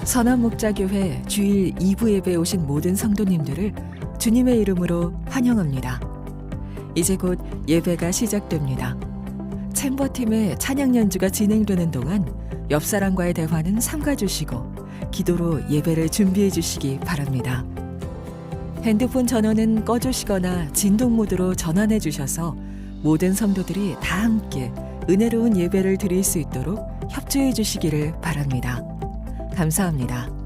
선한목자교회 주일 2부 예배에 오신 모든 성도님들을 주님의 이름으로 환영합니다. 이제 곧 예배가 시작됩니다. 챔버팀의 찬양 연주가 진행되는 동안 옆 사람과의 대화는 삼가주시고 기도로 예배를 준비해 주시기 바랍니다. 핸드폰 전원은 꺼주시거나 진동 모드로 전환해 주셔서 모든 성도들이 다 함께 은혜로운 예배를 드릴 수 있도록 협조해 주시기를 바랍니다. 감사합니다.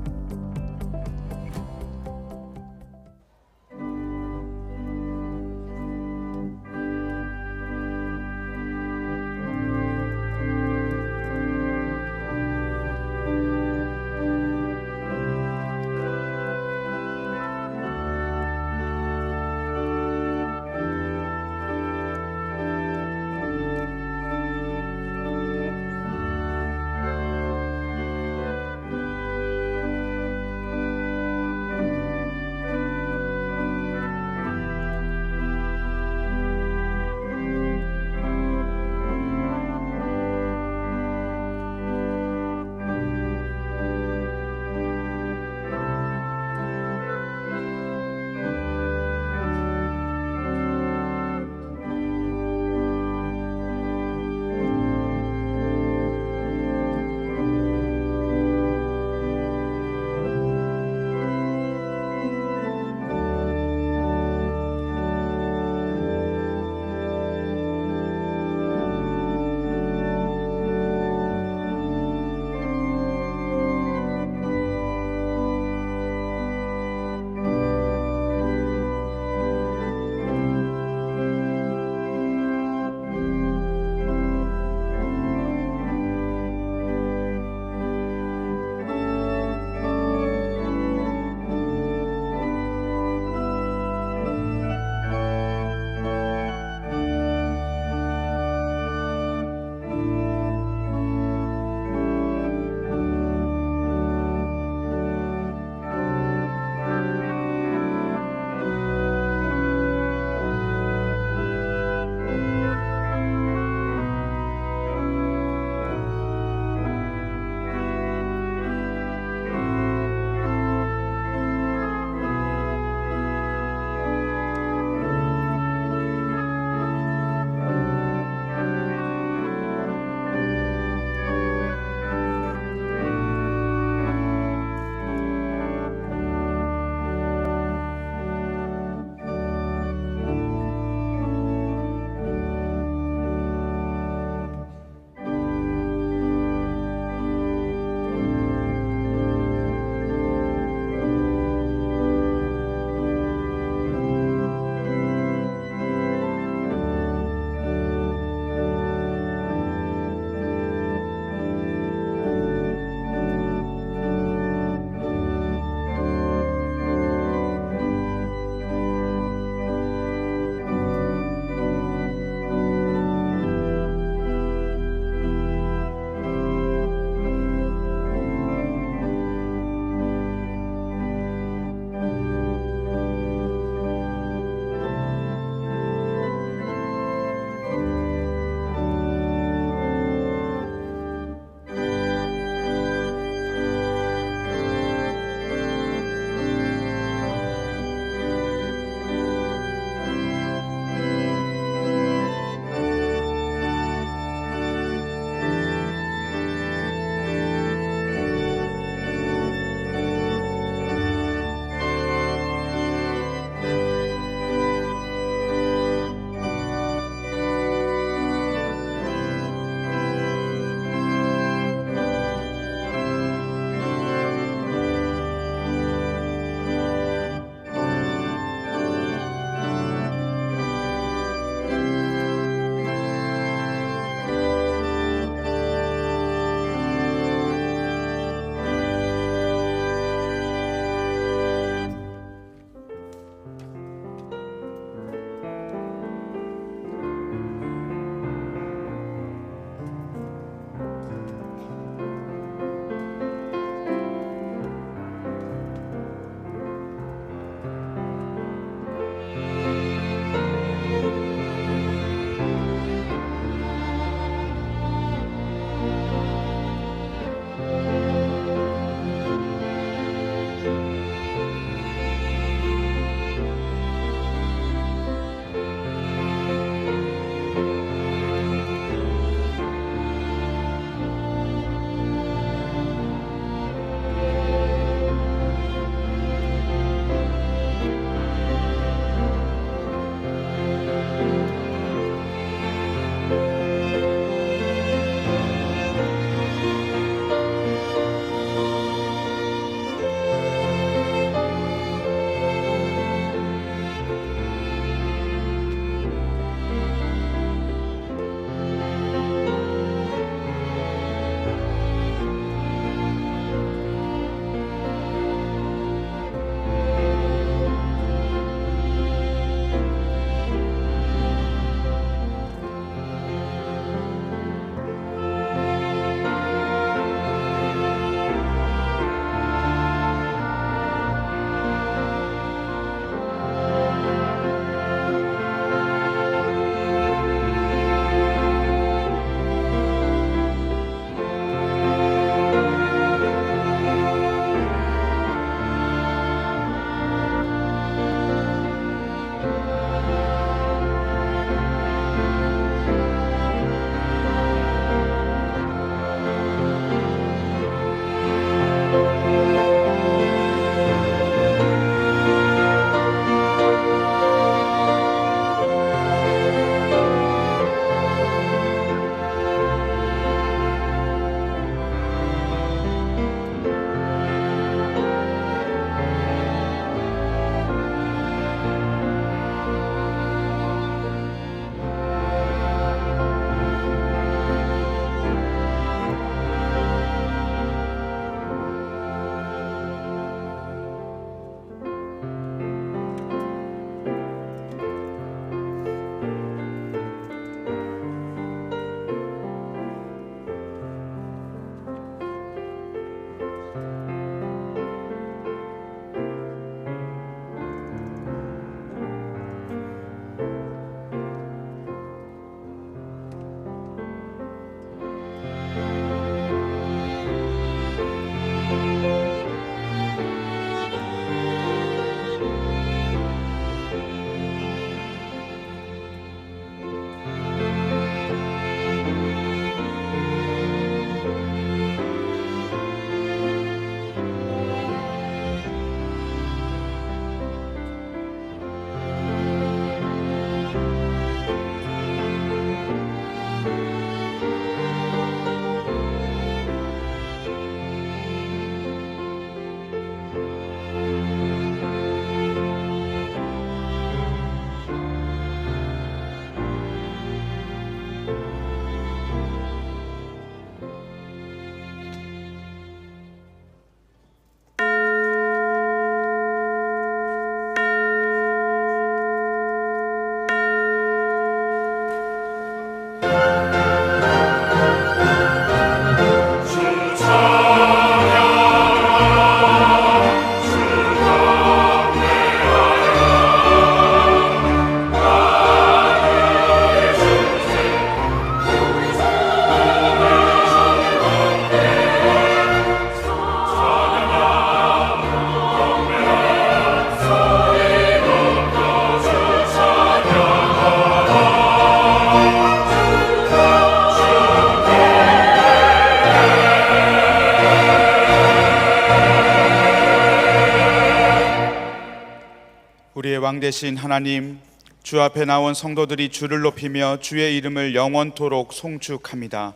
우리의 왕 되신 하나님, 주 앞에 나온 성도들이 주를 높이며 주의 이름을 영원토록 송축합니다.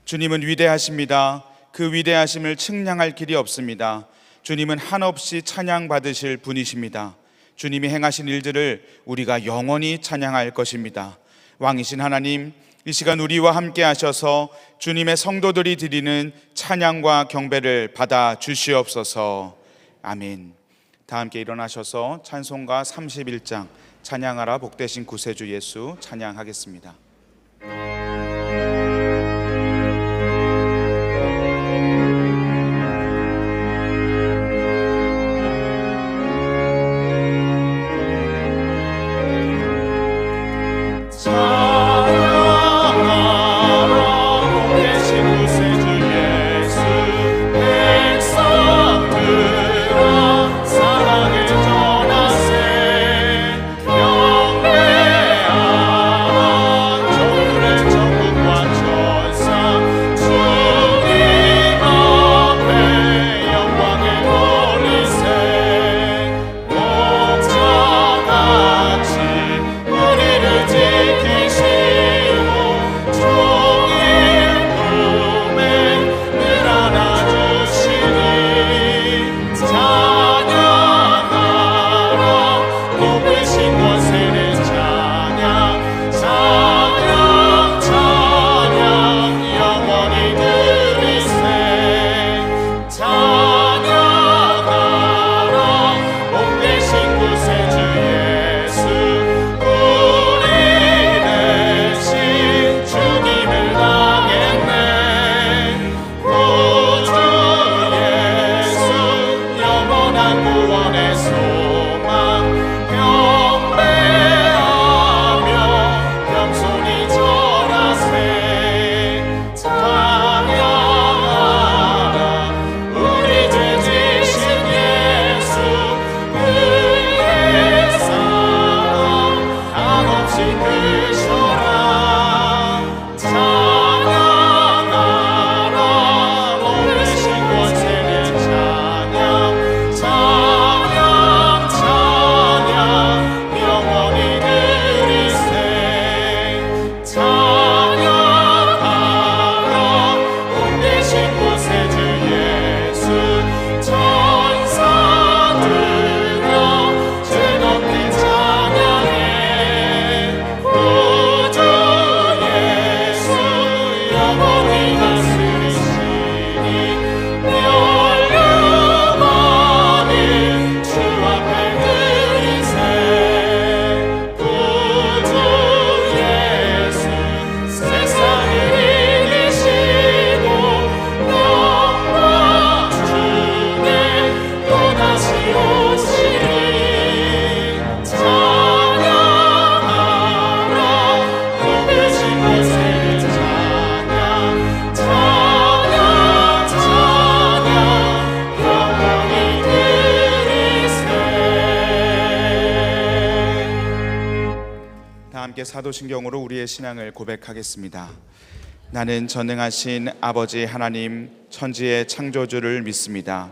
주님은 위대하십니다. 그 위대하심을 측량할 길이 없습니다. 주님은 한없이 찬양받으실 분이십니다. 주님이 행하신 일들을 우리가 영원히 찬양할 것입니다. 왕이신 하나님, 이 시간 우리와 함께 하셔서 주님의 성도들이 드리는 찬양과 경배를 받아 주시옵소서. 아멘. 다 함께 일어나셔서 찬송가 31장 찬양하라 복되신 구세주 예수 찬양하겠습니다. 사랑을 전하세 경배하라 사도신경으로 우리의 신앙을 고백하겠습니다. 나는 전능하신 아버지 하나님 천지의 창조주를 믿습니다.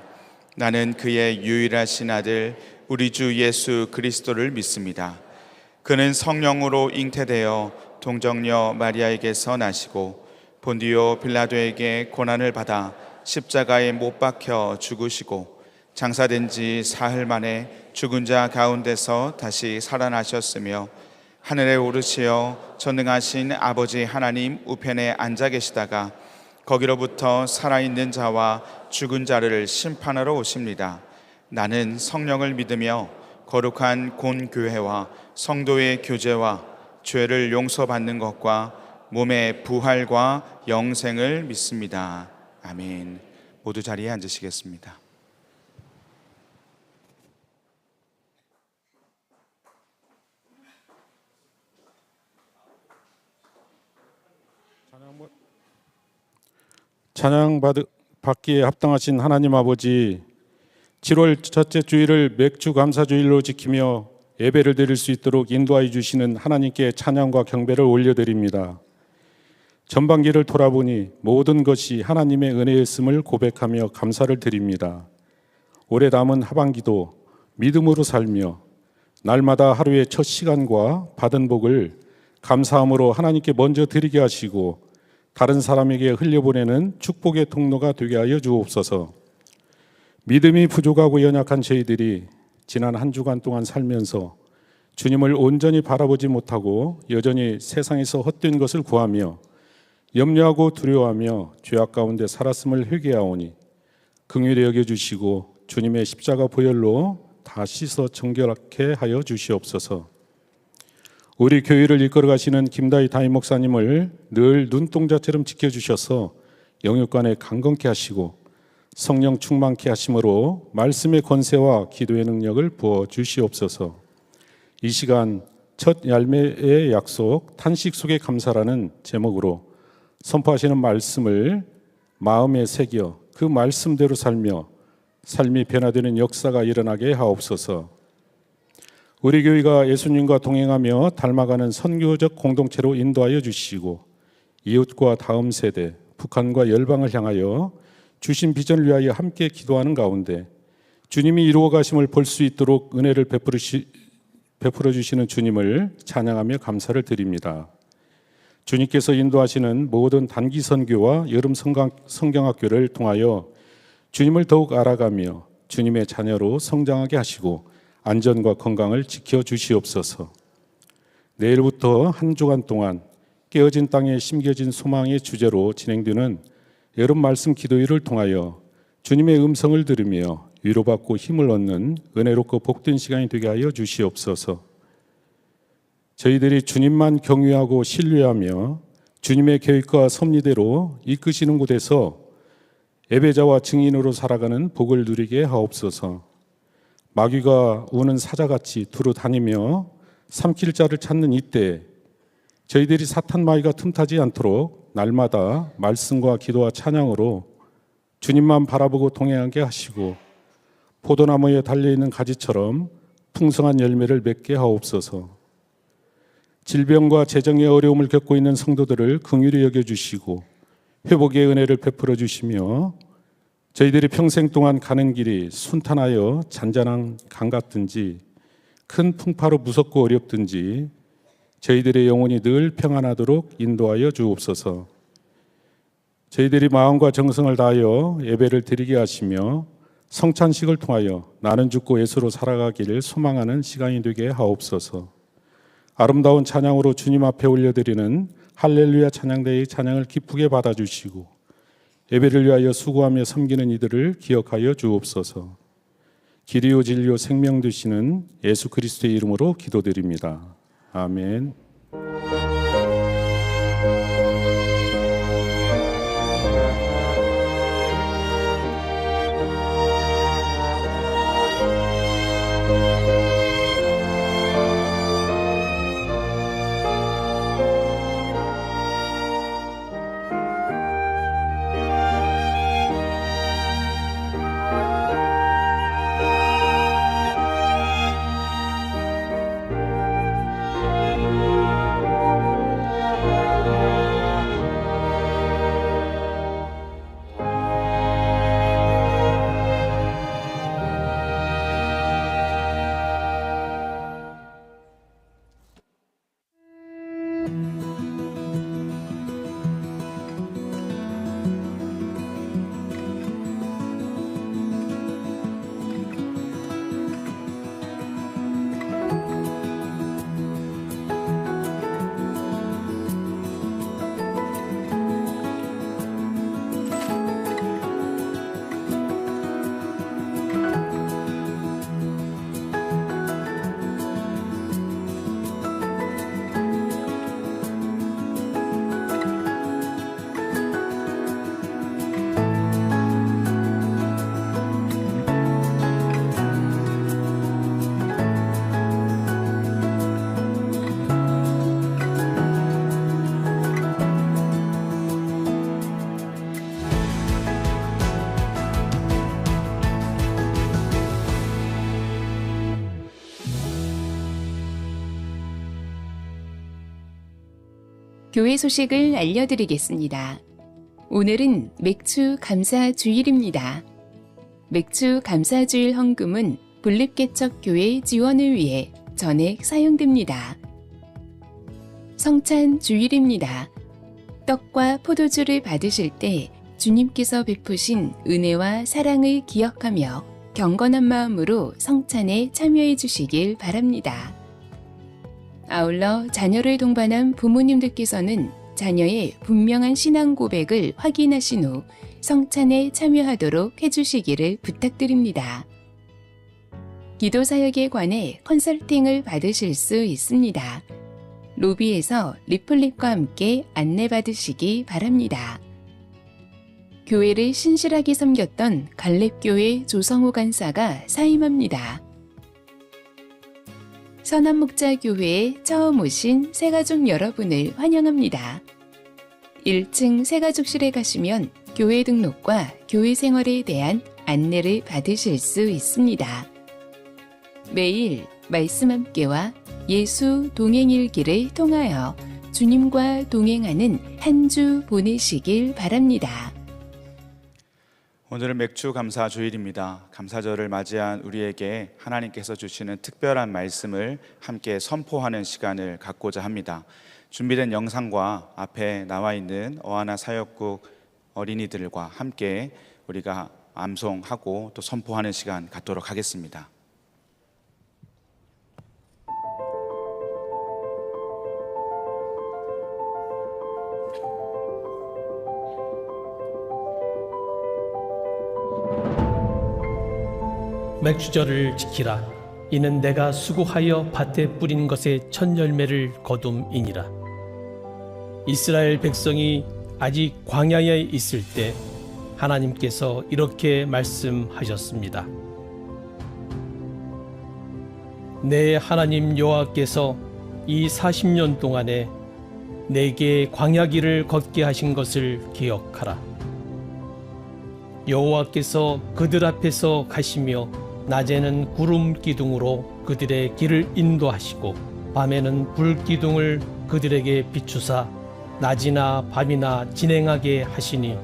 나는 그의 유일하신 아들 우리 주 예수 그리스도를 믿습니다. 그는 성령으로 잉태되어 동정녀 마리아에게서 나시고 본디오 빌라도에게 고난을 받아 십자가에 못 박혀 죽으시고 장사된 지 사흘 만에 죽은 자 가운데서 다시 살아나셨으며 하늘에 오르시어 전능하신 아버지 하나님 우편에 앉아 계시다가 거기로부터 살아있는 자와 죽은 자를 심판하러 오십니다. 나는 성령을 믿으며 거룩한 본교회와 성도의 교제와 죄를 용서받는 것과 몸의 부활과 영생을 믿습니다. 아멘. 모두 자리에 앉으시겠습니다. 찬양 받기에 합당하신 하나님 아버지, 7월 첫째 주일을 맥주 감사주일로 지키며 예배를 드릴 수 있도록 인도하여 주시는 하나님께 찬양과 경배를 올려드립니다. 전반기를 돌아보니 모든 것이 하나님의 은혜였음을 고백하며 감사를 드립니다. 올해 남은 하반기도 믿음으로 살며 날마다 하루의 첫 시간과 받은 복을 감사함으로 하나님께 먼저 드리게 하시고 다른 사람에게 흘려보내는 축복의 통로가 되게 하여 주옵소서. 믿음이 부족하고 연약한 저희들이 지난 한 주간 동안 살면서 주님을 온전히 바라보지 못하고 여전히 세상에서 헛된 것을 구하며 염려하고 두려워하며 죄악 가운데 살았음을 회개하오니 긍휼히 여겨주시고 주님의 십자가 보혈로 다 씻어 정결하게 하여 주시옵소서. 우리 교회를 이끌어 가시는 김다희 담임 목사님을 늘 눈동자처럼 지켜주셔서 영육간에 강건케 하시고 성령 충만케 하심으로 말씀의 권세와 기도의 능력을 부어 주시옵소서. 이 시간 첫 열매의 약속 탄식 속의 감사라는 제목으로 선포하시는 말씀을 마음에 새겨 그 말씀대로 살며 삶이 변화되는 역사가 일어나게 하옵소서. 우리 교회가 예수님과 동행하며 닮아가는 선교적 공동체로 인도하여 주시고 이웃과 다음 세대, 북한과 열방을 향하여 주신 비전을 위하여 함께 기도하는 가운데 주님이 이루어 가심을 볼 수 있도록 은혜를 베풀어 주시는 주님을 찬양하며 감사를 드립니다. 주님께서 인도하시는 모든 단기 선교와 여름 성경학교를 통하여 주님을 더욱 알아가며 주님의 자녀로 성장하게 하시고 안전과 건강을 지켜주시옵소서. 내일부터 한 주간 동안 깨어진 땅에 심겨진 소망의 주제로 진행되는 여름 말씀 기도회를 통하여 주님의 음성을 들으며 위로받고 힘을 얻는 은혜롭고 복된 시간이 되게 하여 주시옵소서. 저희들이 주님만 경외하고 신뢰하며 주님의 계획과 섭리대로 이끄시는 곳에서 예배자와 증인으로 살아가는 복을 누리게 하옵소서. 마귀가 우는 사자같이 두루 다니며 삼킬 자를 찾는 이때 저희들이 사탄 마귀가 틈타지 않도록 날마다 말씀과 기도와 찬양으로 주님만 바라보고 동행하게 하시고 포도나무에 달려있는 가지처럼 풍성한 열매를 맺게 하옵소서. 질병과 재정의 어려움을 겪고 있는 성도들을 긍휼히 여겨주시고 회복의 은혜를 베풀어 주시며 저희들이 평생 동안 가는 길이 순탄하여 잔잔한 강 같든지 큰 풍파로 무섭고 어렵든지 저희들의 영혼이 늘 평안하도록 인도하여 주옵소서. 저희들이 마음과 정성을 다하여 예배를 드리게 하시며 성찬식을 통하여 나는 죽고 예수로 살아가기를 소망하는 시간이 되게 하옵소서. 아름다운 찬양으로 주님 앞에 올려드리는 할렐루야 찬양대의 찬양을 기쁘게 받아주시고 예배를 위하여 수고하며 섬기는 이들을 기억하여 주옵소서. 길이요 진리요 생명 되시는 예수 그리스도의 이름으로 기도드립니다. 아멘. 교회 소식을 알려드리겠습니다. 오늘은 맥주 감사 주일입니다. 맥주 감사 주일 헌금은 분립개척교회 지원을 위해 전액 사용됩니다. 성찬 주일입니다. 떡과 포도주를 받으실 때 주님께서 베푸신 은혜와 사랑을 기억하며 경건한 마음으로 성찬에 참여해 주시길 바랍니다. 아울러 자녀를 동반한 부모님들께서는 자녀의 분명한 신앙 고백을 확인하신 후 성찬에 참여하도록 해주시기를 부탁드립니다. 기도 사역에 관해 컨설팅을 받으실 수 있습니다. 로비에서 리플릿과 함께 안내받으시기 바랍니다. 교회를 신실하게 섬겼던 갈렙교회 조성호 간사가 사임합니다. 선한목자교회에 처음 오신 새가족 여러분을 환영합니다. 1층 새가족실에 가시면 교회 등록과 교회 생활에 대한 안내를 받으실 수 있습니다. 매일 말씀 함께와 예수 동행일기를 통하여 주님과 동행하는 한 주 보내시길 바랍니다. 오늘은 맥주 감사 주일입니다. 감사절을 맞이한 우리에게 하나님께서 주시는 특별한 말씀을 함께 선포하는 시간을 갖고자 합니다. 준비된 영상과 앞에 나와 있는 어하나 사역국 어린이들과 함께 우리가 암송하고 또 선포하는 시간 갖도록 하겠습니다. 맥주절을 지키라. 이는 내가 수고하여 밭에 뿌린 것의 첫 열매를 거둠이니라. 이스라엘 백성이 아직 광야에 있을 때 하나님께서 이렇게 말씀하셨습니다. 내 하나님 여호와께서 이 40년 동안에 내게 광야길을 걷게 하신 것을 기억하라. 여호와께서 그들 앞에서 가시며 낮에는 구름 기둥으로 그들의 길을 인도하시고 밤에는 불 기둥을 그들에게 비추사 낮이나 밤이나 진행하게 하시니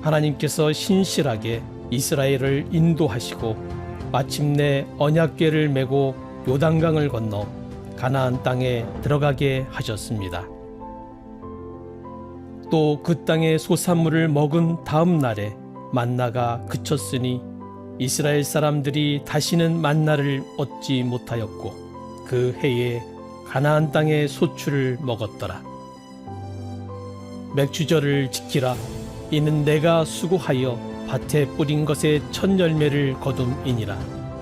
하나님께서 신실하게 이스라엘을 인도하시고 마침내 언약궤를 메고 요단강을 건너 가나안 땅에 들어가게 하셨습니다. 또 그 땅의 소산물을 먹은 다음 날에 만나가 그쳤으니 이스라엘 사람들이 다시는 만나를 얻지 못하였고 그 해에 가나안 땅의 소출을 먹었더라. 맥주절을 지키라. 이는 내가 수고하여 밭에 뿌린 것의 첫 열매를 거둠이니라.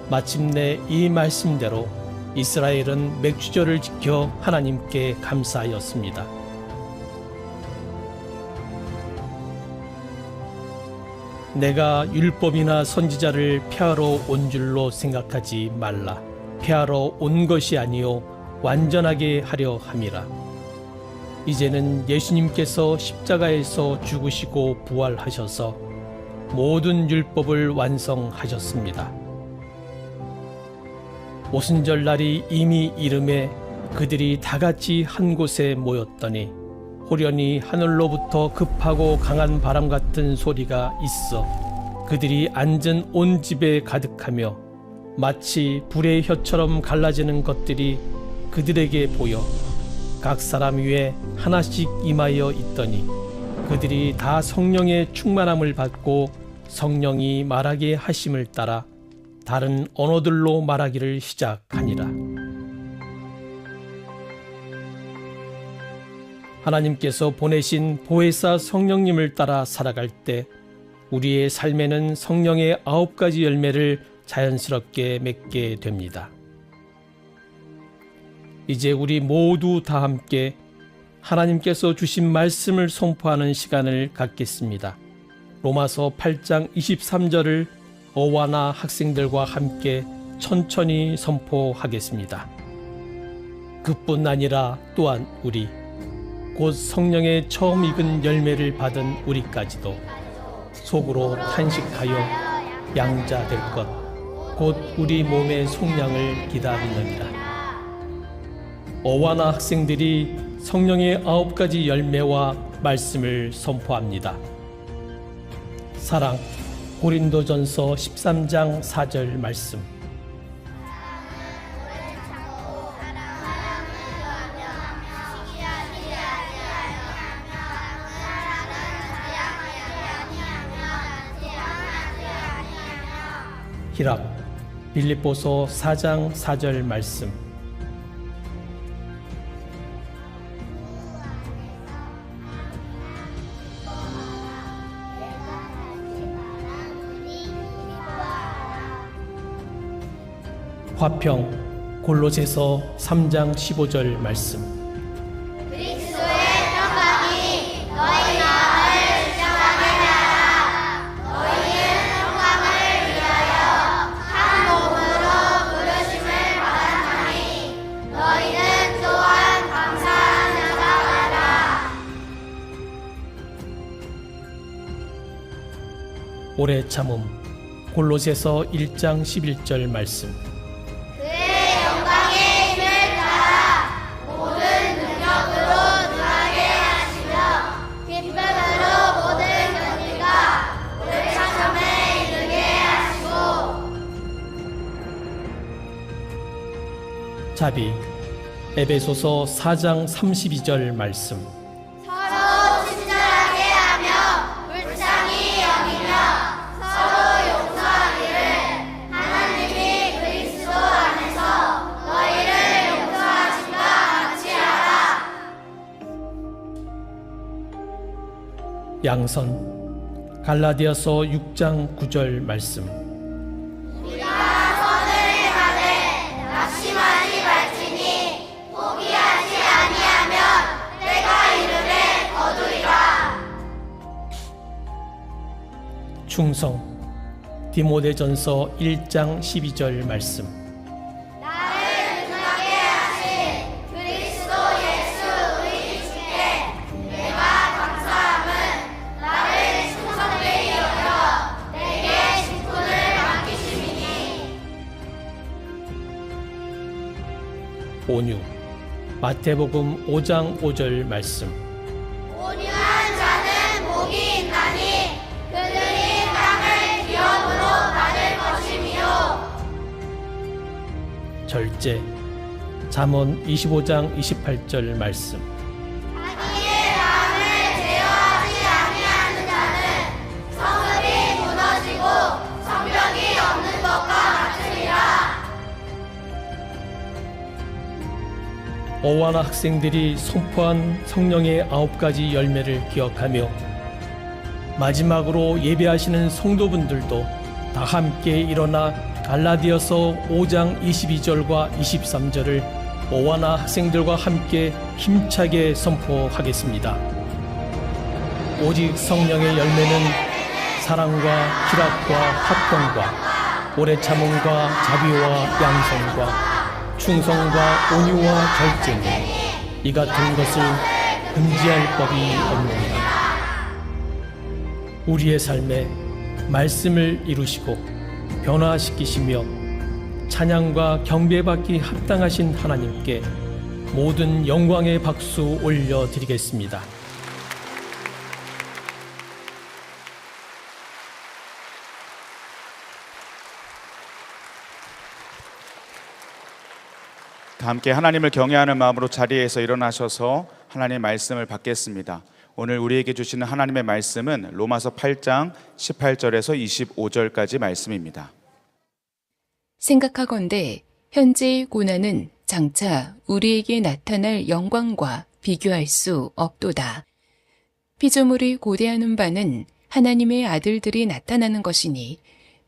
마침내 이 말씀대로 이스라엘은 맥주절을 지켜 하나님께 감사하였습니다. 내가 율법이나 선지자를 폐하러 온 줄로 생각하지 말라. 폐하러 온 것이 아니요 완전하게 하려 함이라. 이제는 예수님께서 십자가에서 죽으시고 부활하셔서 모든 율법을 완성하셨습니다. 오순절 날이 이미 이름에 그들이 다같이 한 곳에 모였더니 호련히 하늘로부터 급하고 강한 바람 같은 소리가 있어 그들이 앉은 온 집에 가득하며 마치 불의 혀처럼 갈라지는 것들이 그들에게 보여 각 사람 위에 하나씩 임하여 있더니 그들이 다 성령의 충만함을 받고 성령이 말하게 하심을 따라 다른 언어들로 말하기를 시작하니라. 하나님께서 보내신 보혜사 성령님을 따라 살아갈 때 우리의 삶에는 성령의 9가지 열매를 자연스럽게 맺게 됩니다. 이제 우리 모두 다 함께 하나님께서 주신 말씀을 선포하는 시간을 갖겠습니다. 로마서 8장 23절을 어와나 학생들과 함께 천천히 선포하겠습니다. 그뿐 아니라 또한 우리 곧 성령의 처음 익은 열매를 받은 우리까지도 속으로 탄식하여 양자 될 것 곧 우리 몸의 속량을 기다리느니라. 어와나 학생들이 성령의 9가지 열매와 말씀을 선포합니다. 사랑, 고린도전서 13장 4절 말씀. 희락, 빌립보서 4장 4절 말씀. 화평, 골로새서 3장 15절 말씀. 오래 참음, 골로새서 1장 11절 말씀. 자비, 에베소서 4장 32절 말씀. 서로 친절하게 하며 불쌍히 여기며 서로 용서하기를 하나님이 그리스도 안에서 너희를 용서하신 바 같이 하라. 양선, 갈라디아서 6장 9절 말씀. 충성, 디모데전서 1장 12절 말씀. 나를 능하게 하신 그리스도 예수 우리 주께 내가 감사함은 나를 충성되이 여겨 내게 직분을 맡기심이니. 온유, 마태복음 5장 5절 말씀. 온유한 자는 복이 있나니 그들이 땅을 기업으로 받을 것이미요. 절제, 잠언 25장 28절 말씀. 자기의 마음을 제어하지 아니하는 자는 성읍이 무너지고 성벽이 없는 것과 같으리라. 어와나 학생들이 선포한 성령의 9가지 열매를 기억하며 마지막으로 예배하시는 성도분들도 다 함께 일어나 갈라디아서 5장 22절과 23절을 어와나 학생들과 함께 힘차게 선포하겠습니다. 오직 성령의 열매는 사랑과 희락과 화평과 오래 참음과 자비와 양선과 충성과 온유와 절제니 이 같은 것을 금지할 법이 없느니라. 우리의 삶에 말씀을 이루시고 변화시키시며 찬양과 경배받기 합당하신 하나님께 모든 영광의 박수 올려드리겠습니다. 다 함께 하나님을 경외하는 마음으로 자리에서 일어나셔서 하나님의 말씀을 받겠습니다. 오늘 우리에게 주시는 하나님의 말씀은 로마서 8장 18절에서 25절까지 말씀입니다. 생각하건대 현재의 고난은 장차 우리에게 나타날 영광과 비교할 수 없도다. 피조물이 고대하는 바는 하나님의 아들들이 나타나는 것이니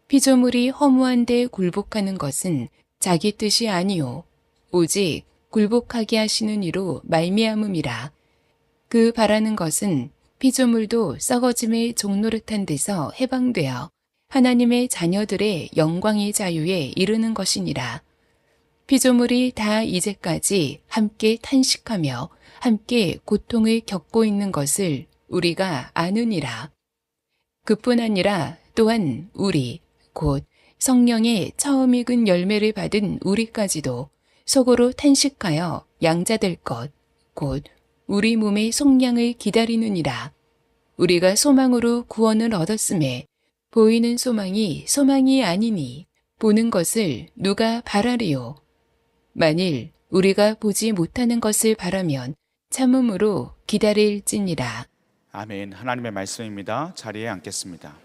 피조물이 허무한 데 굴복하는 것은 자기 뜻이 아니요 오직 굴복하게 하시는 이로 말미암음이라. 그 바라는 것은 피조물도 썩어짐의 종노릇한 데서 해방되어 하나님의 자녀들의 영광의 자유에 이르는 것이니라. 피조물이 다 이제까지 함께 탄식하며 함께 고통을 겪고 있는 것을 우리가 아느니라. 그뿐 아니라 또한 우리 곧 성령의 처음 익은 열매를 받은 우리까지도 속으로 탄식하여 양자될 것 곧 우리 몸의 속량을 기다리느니라. 우리가 소망으로 구원을 얻었음에 보이는 소망이 소망이 아니니 보는 것을 누가 바라리요. 만일 우리가 보지 못하는 것을 바라면 참음으로 기다릴지니라. 아멘. 하나님의 말씀입니다. 자리에 앉겠습니다.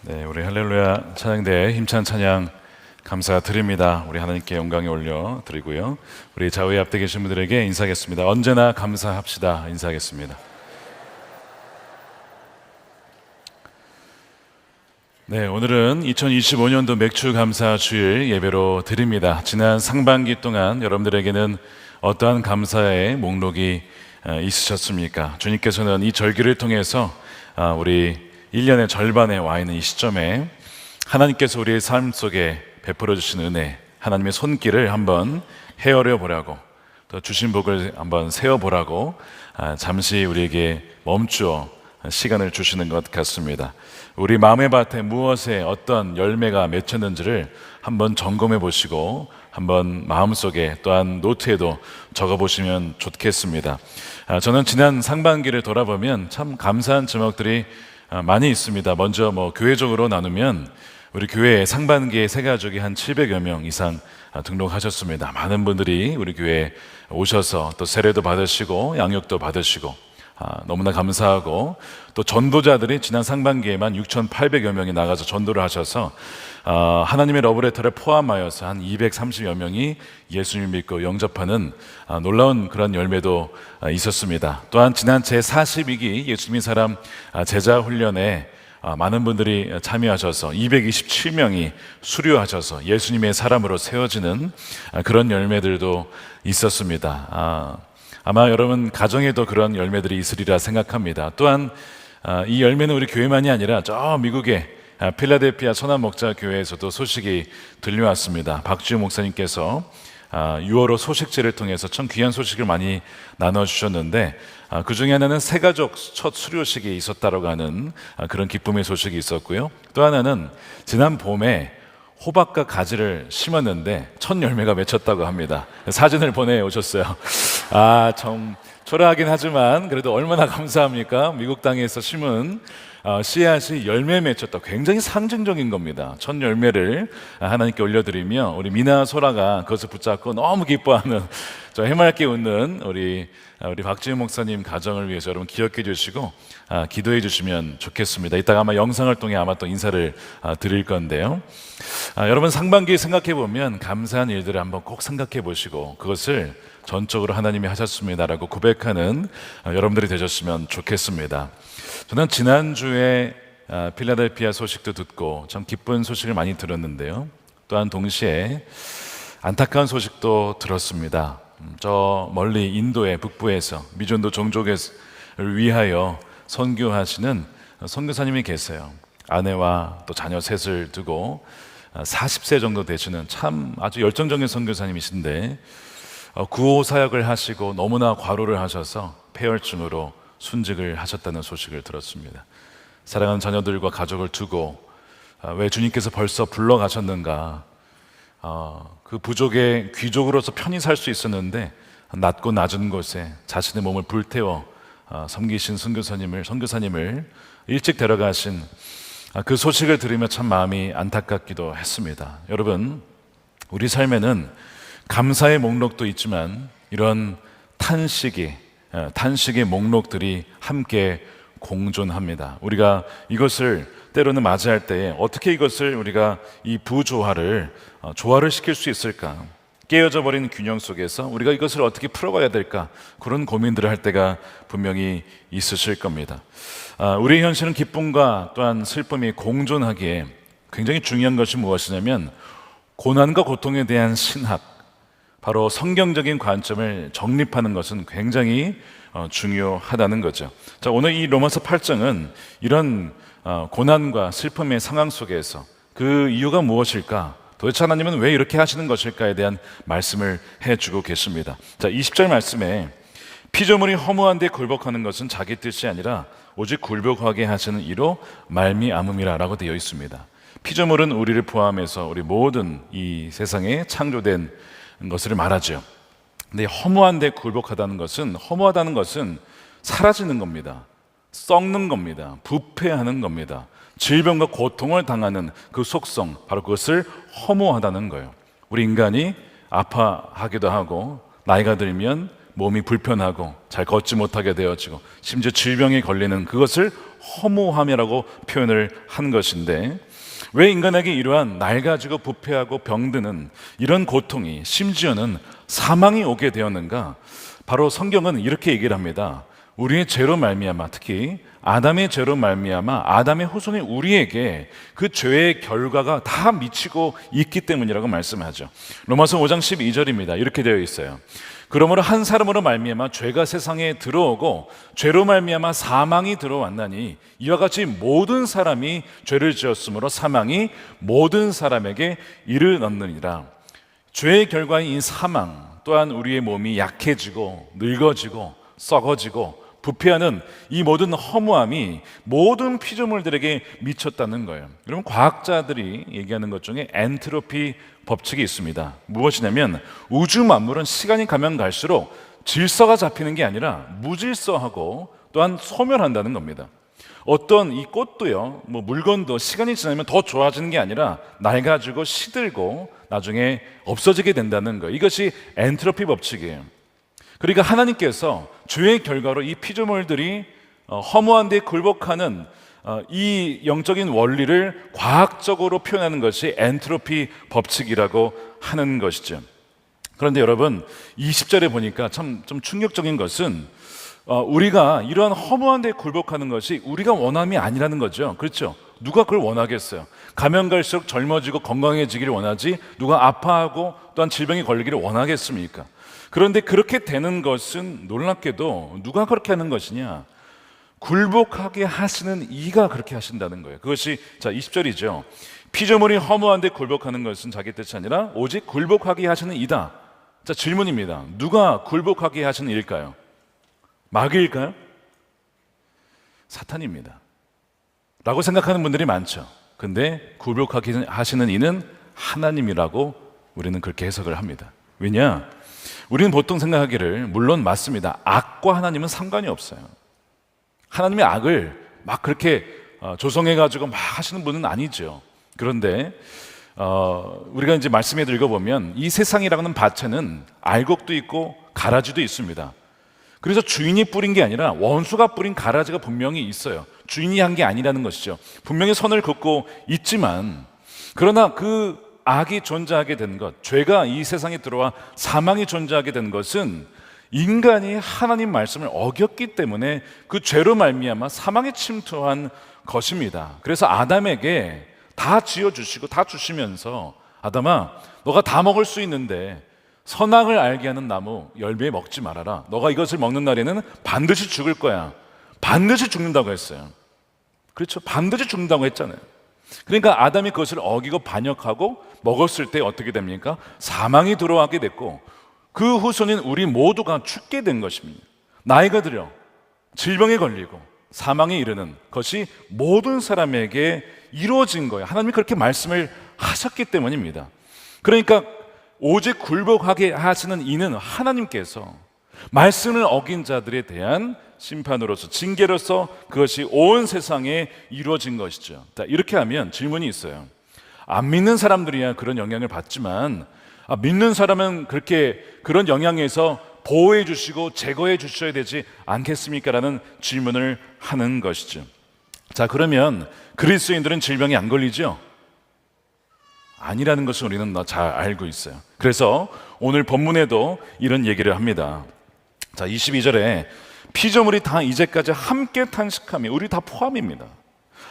네, 우리 할렐루야 찬양대에 힘찬 찬양 감사드립니다. 우리 하나님께 영광에 올려 드리고요. 우리 좌우에 앞에 계신 분들에게 인사하겠습니다. 언제나 감사합시다. 인사하겠습니다. 네, 오늘은 2025년도 맥주 감사 주일 예배로 드립니다. 지난 상반기 동안 여러분들에게는 어떠한 감사의 목록이 있으셨습니까? 주님께서는 이 절기를 통해서 우리 1년의 절반에 와 있는 이 시점에 하나님께서 우리의 삶 속에 베풀어 주신 은혜, 하나님의 손길을 한번 헤아려 보라고, 또 주신 복을 한번 세어 보라고 잠시 우리에게 멈추어 시간을 주시는 것 같습니다. 우리 마음의 밭에 무엇에 어떤 열매가 맺혔는지를 한번 점검해 보시고 한번 마음속에 또한 노트에도 적어 보시면 좋겠습니다. 저는 지난 상반기를 돌아보면 참 감사한 제목들이 많이 있습니다. 먼저 교회적으로 나누면 우리 교회에 상반기에 새가족이 한 700여 명 이상 등록하셨습니다. 많은 분들이 우리 교회에 오셔서 또 세례도 받으시고 양육도 받으시고 너무나 감사하고, 또 전도자들이 지난 상반기에만 6,800여 명이 나가서 전도를 하셔서 하나님의 러브레터를 포함하여서 한 230여 명이 예수님 믿고 영접하는 놀라운 그런 열매도 있었습니다. 또한 지난 제42기 예수님의 사람 제자 훈련에 많은 분들이 참여하셔서 227명이 수료하셔서 예수님의 사람으로 세워지는 그런 열매들도 있었습니다. 아마 여러분 가정에도 그런 열매들이 있으리라 생각합니다. 또한 이 열매는 우리 교회만이 아니라 저 미국의 필라델피아 선한목자교회에서도 소식이 들려왔습니다. 박주유 목사님께서 6월호 소식제를 통해서 참 귀한 소식을 많이 나눠주셨는데, 그 중에 하나는 새가족 첫 수료식이 있었다고 하는 그런 기쁨의 소식이 있었고요. 또 하나는 지난 봄에 호박과 가지를 심었는데 첫 열매가 맺혔다고 합니다. 사진을 보내오셨어요. 참 초라하긴 하지만 그래도 얼마나 감사합니까? 미국 땅에서 심은 씨앗이 열매 맺혔다. 굉장히 상징적인 겁니다. 첫 열매를 하나님께 올려드리며 우리 미나 소라가 그것을 붙잡고 너무 기뻐하는, 저 해맑게 웃는 우리 박지훈 목사님 가정을 위해서 여러분 기억해 주시고 기도해 주시면 좋겠습니다. 이따가 아마 영상을 통해 아마 또 인사를 드릴 건데요. 여러분 상반기 생각해 보면 감사한 일들을 한번 꼭 생각해 보시고 그것을 전적으로 하나님이 하셨습니다라고 고백하는 여러분들이 되셨으면 좋겠습니다. 저는 지난주에 필라델피아 소식도 듣고 참 기쁜 소식을 많이 들었는데요. 또한 동시에 안타까운 소식도 들었습니다. 저 멀리 인도의 북부에서 미존도 종족을 위하여 선교하시는 선교사님이 계세요. 아내와 또 자녀 셋을 두고 40세 정도 되시는 참 아주 열정적인 선교사님이신데 구호 사역을 하시고 너무나 과로를 하셔서 폐혈증으로 순직을 하셨다는 소식을 들었습니다. 사랑하는 자녀들과 가족을 두고 왜 주님께서 벌써 불러가셨는가, 그 부족의 귀족으로서 편히 살 수 있었는데 낮고 낮은 곳에 자신의 몸을 불태워 섬기신 선교사님을 일찍 데려가신 그 소식을 들으며 참 마음이 안타깝기도 했습니다. 여러분, 우리 삶에는 감사의 목록도 있지만 이런 탄식의 목록들이 함께 공존합니다. 우리가 이것을 때로는 맞이할 때에 어떻게 이것을 우리가 이 부조화를 조화를 시킬 수 있을까? 깨어져 버린 균형 속에서 우리가 이것을 어떻게 풀어가야 될까? 그런 고민들을 할 때가 분명히 있으실 겁니다. 우리의 현실은 기쁨과 또한 슬픔이 공존하기에 굉장히 중요한 것이 무엇이냐면 고난과 고통에 대한 신학, 바로 성경적인 관점을 정립하는 것은 굉장히 중요하다는 거죠. 자, 오늘 이 로마서 8장은 이런 고난과 슬픔의 상황 속에서 그 이유가 무엇일까? 도대체 하나님은 왜 이렇게 하시는 것일까에 대한 말씀을 해주고 계십니다. 자, 20절 말씀에 피조물이 허무한 데 굴복하는 것은 자기 뜻이 아니라 오직 굴복하게 하시는 이로 말미암음이라 라고 되어 있습니다. 피조물은 우리를 포함해서 우리 모든 이 세상에 창조된 것을 말하죠. 근데 허무한 데 굴복하다는 것은, 허무하다는 것은 사라지는 겁니다. 썩는 겁니다. 부패하는 겁니다. 질병과 고통을 당하는 그 속성, 바로 그것을 허무하다는 거예요. 우리 인간이 아파하기도 하고 나이가 들면 몸이 불편하고 잘 걷지 못하게 되어지고 심지어 질병에 걸리는 그것을 허무함이라고 표현을 한 것인데, 왜 인간에게 이러한 낡아지고 부패하고 병드는 이런 고통이, 심지어는 사망이 오게 되었는가? 바로 성경은 이렇게 얘기를 합니다. 우리의 죄로 말미암아, 특히 아담의 죄로 말미암아 아담의 후손이 우리에게 그 죄의 결과가 다 미치고 있기 때문이라고 말씀하죠. 로마서 5장 12절입니다. 이렇게 되어 있어요. 그러므로 한 사람으로 말미암아 죄가 세상에 들어오고 죄로 말미암아 사망이 들어왔나니 이와 같이 모든 사람이 죄를 지었으므로 사망이 모든 사람에게 이르렀느니라. 죄의 결과인 이 사망 또한 우리의 몸이 약해지고 늙어지고 썩어지고 부패하는 이 모든 허무함이 모든 피조물들에게 미쳤다는 거예요. 여러분, 과학자들이 얘기하는 것 중에 엔트로피 법칙이 있습니다. 무엇이냐면 우주 만물은 시간이 가면 갈수록 질서가 잡히는 게 아니라 무질서하고 또한 소멸한다는 겁니다. 어떤 이 꽃도요, 뭐 물건도 시간이 지나면 더 좋아지는 게 아니라 낡아지고 시들고 나중에 없어지게 된다는 거예요. 이것이 엔트로피 법칙이에요. 그러니까 하나님께서 죄의 결과로 이 피조물들이 허무한 데 굴복하는 이 영적인 원리를 과학적으로 표현하는 것이 엔트로피 법칙이라고 하는 것이죠. 그런데 여러분, 20절에 보니까 참 좀 충격적인 것은 우리가 이러한 허무한 데 굴복하는 것이 우리가 원함이 아니라는 거죠. 그렇죠? 누가 그걸 원하겠어요? 가면 갈수록 젊어지고 건강해지기를 원하지 누가 아파하고 또한 질병에 걸리기를 원하겠습니까? 그런데 그렇게 되는 것은 놀랍게도 누가 그렇게 하는 것이냐? 굴복하게 하시는 이가 그렇게 하신다는 거예요. 그것이 자 20절이죠. 피조물이 허무한 데 굴복하는 것은 자기 뜻이 아니라 오직 굴복하게 하시는 이다. 자, 질문입니다. 누가 굴복하게 하시는 일일까요? 마귀일까요? 사탄입니다. 라고 생각하는 분들이 많죠. 근데 굴복하게 하시는 이는 하나님이라고 우리는 그렇게 해석을 합니다. 왜냐? 우리는 보통 생각하기를, 물론 맞습니다. 악과 하나님은 상관이 없어요. 하나님의 악을 막 그렇게 조성해가지고 막 하시는 분은 아니죠. 그런데 우리가 이제 말씀에 읽어보면 이 세상이라는 밭에는 알곡도 있고 가라지도 있습니다. 그래서 주인이 뿌린 게 아니라 원수가 뿌린 가라지가 분명히 있어요. 주인이 한 게 아니라는 것이죠. 분명히 선을 긋고 있지만, 그러나 그 악이 존재하게 된 것, 죄가 이 세상에 들어와 사망이 존재하게 된 것은 인간이 하나님 말씀을 어겼기 때문에 그 죄로 말미암아 사망에 침투한 것입니다. 그래서 아담에게 다 지어주시고 다 주시면서, 아담아, 너가 다 먹을 수 있는데 선악을 알게 하는 나무 열매 먹지 말아라. 너가 이것을 먹는 날에는 반드시 죽을 거야. 반드시 죽는다고 했어요. 그렇죠? 반드시 죽는다고 했잖아요. 그러니까 아담이 그것을 어기고 반역하고 먹었을 때 어떻게 됩니까? 사망이 들어가게 됐고, 그 후손인 우리 모두가 죽게 된 것입니다. 나이가 들어 질병에 걸리고 사망에 이르는 것이 모든 사람에게 이루어진 거예요. 하나님이 그렇게 말씀을 하셨기 때문입니다. 그러니까 오직 굴복하게 하시는 이는 하나님께서 말씀을 어긴 자들에 대한 심판으로서, 징계로서 그것이 온 세상에 이루어진 것이죠. 자, 이렇게 하면 질문이 있어요. 안 믿는 사람들이야 그런 영향을 받지만, 믿는 사람은 그렇게 그런 영향에서 보호해 주시고 제거해 주셔야 되지 않겠습니까? 라는 질문을 하는 것이죠. 자, 그러면 그리스도인들은 질병이 안 걸리죠? 아니라는 것을 우리는 잘 알고 있어요. 그래서 오늘 본문에도 이런 얘기를 합니다. 자, 22절에 피조물이 다 이제까지 함께 탄식하며, 우리 다 포함입니다.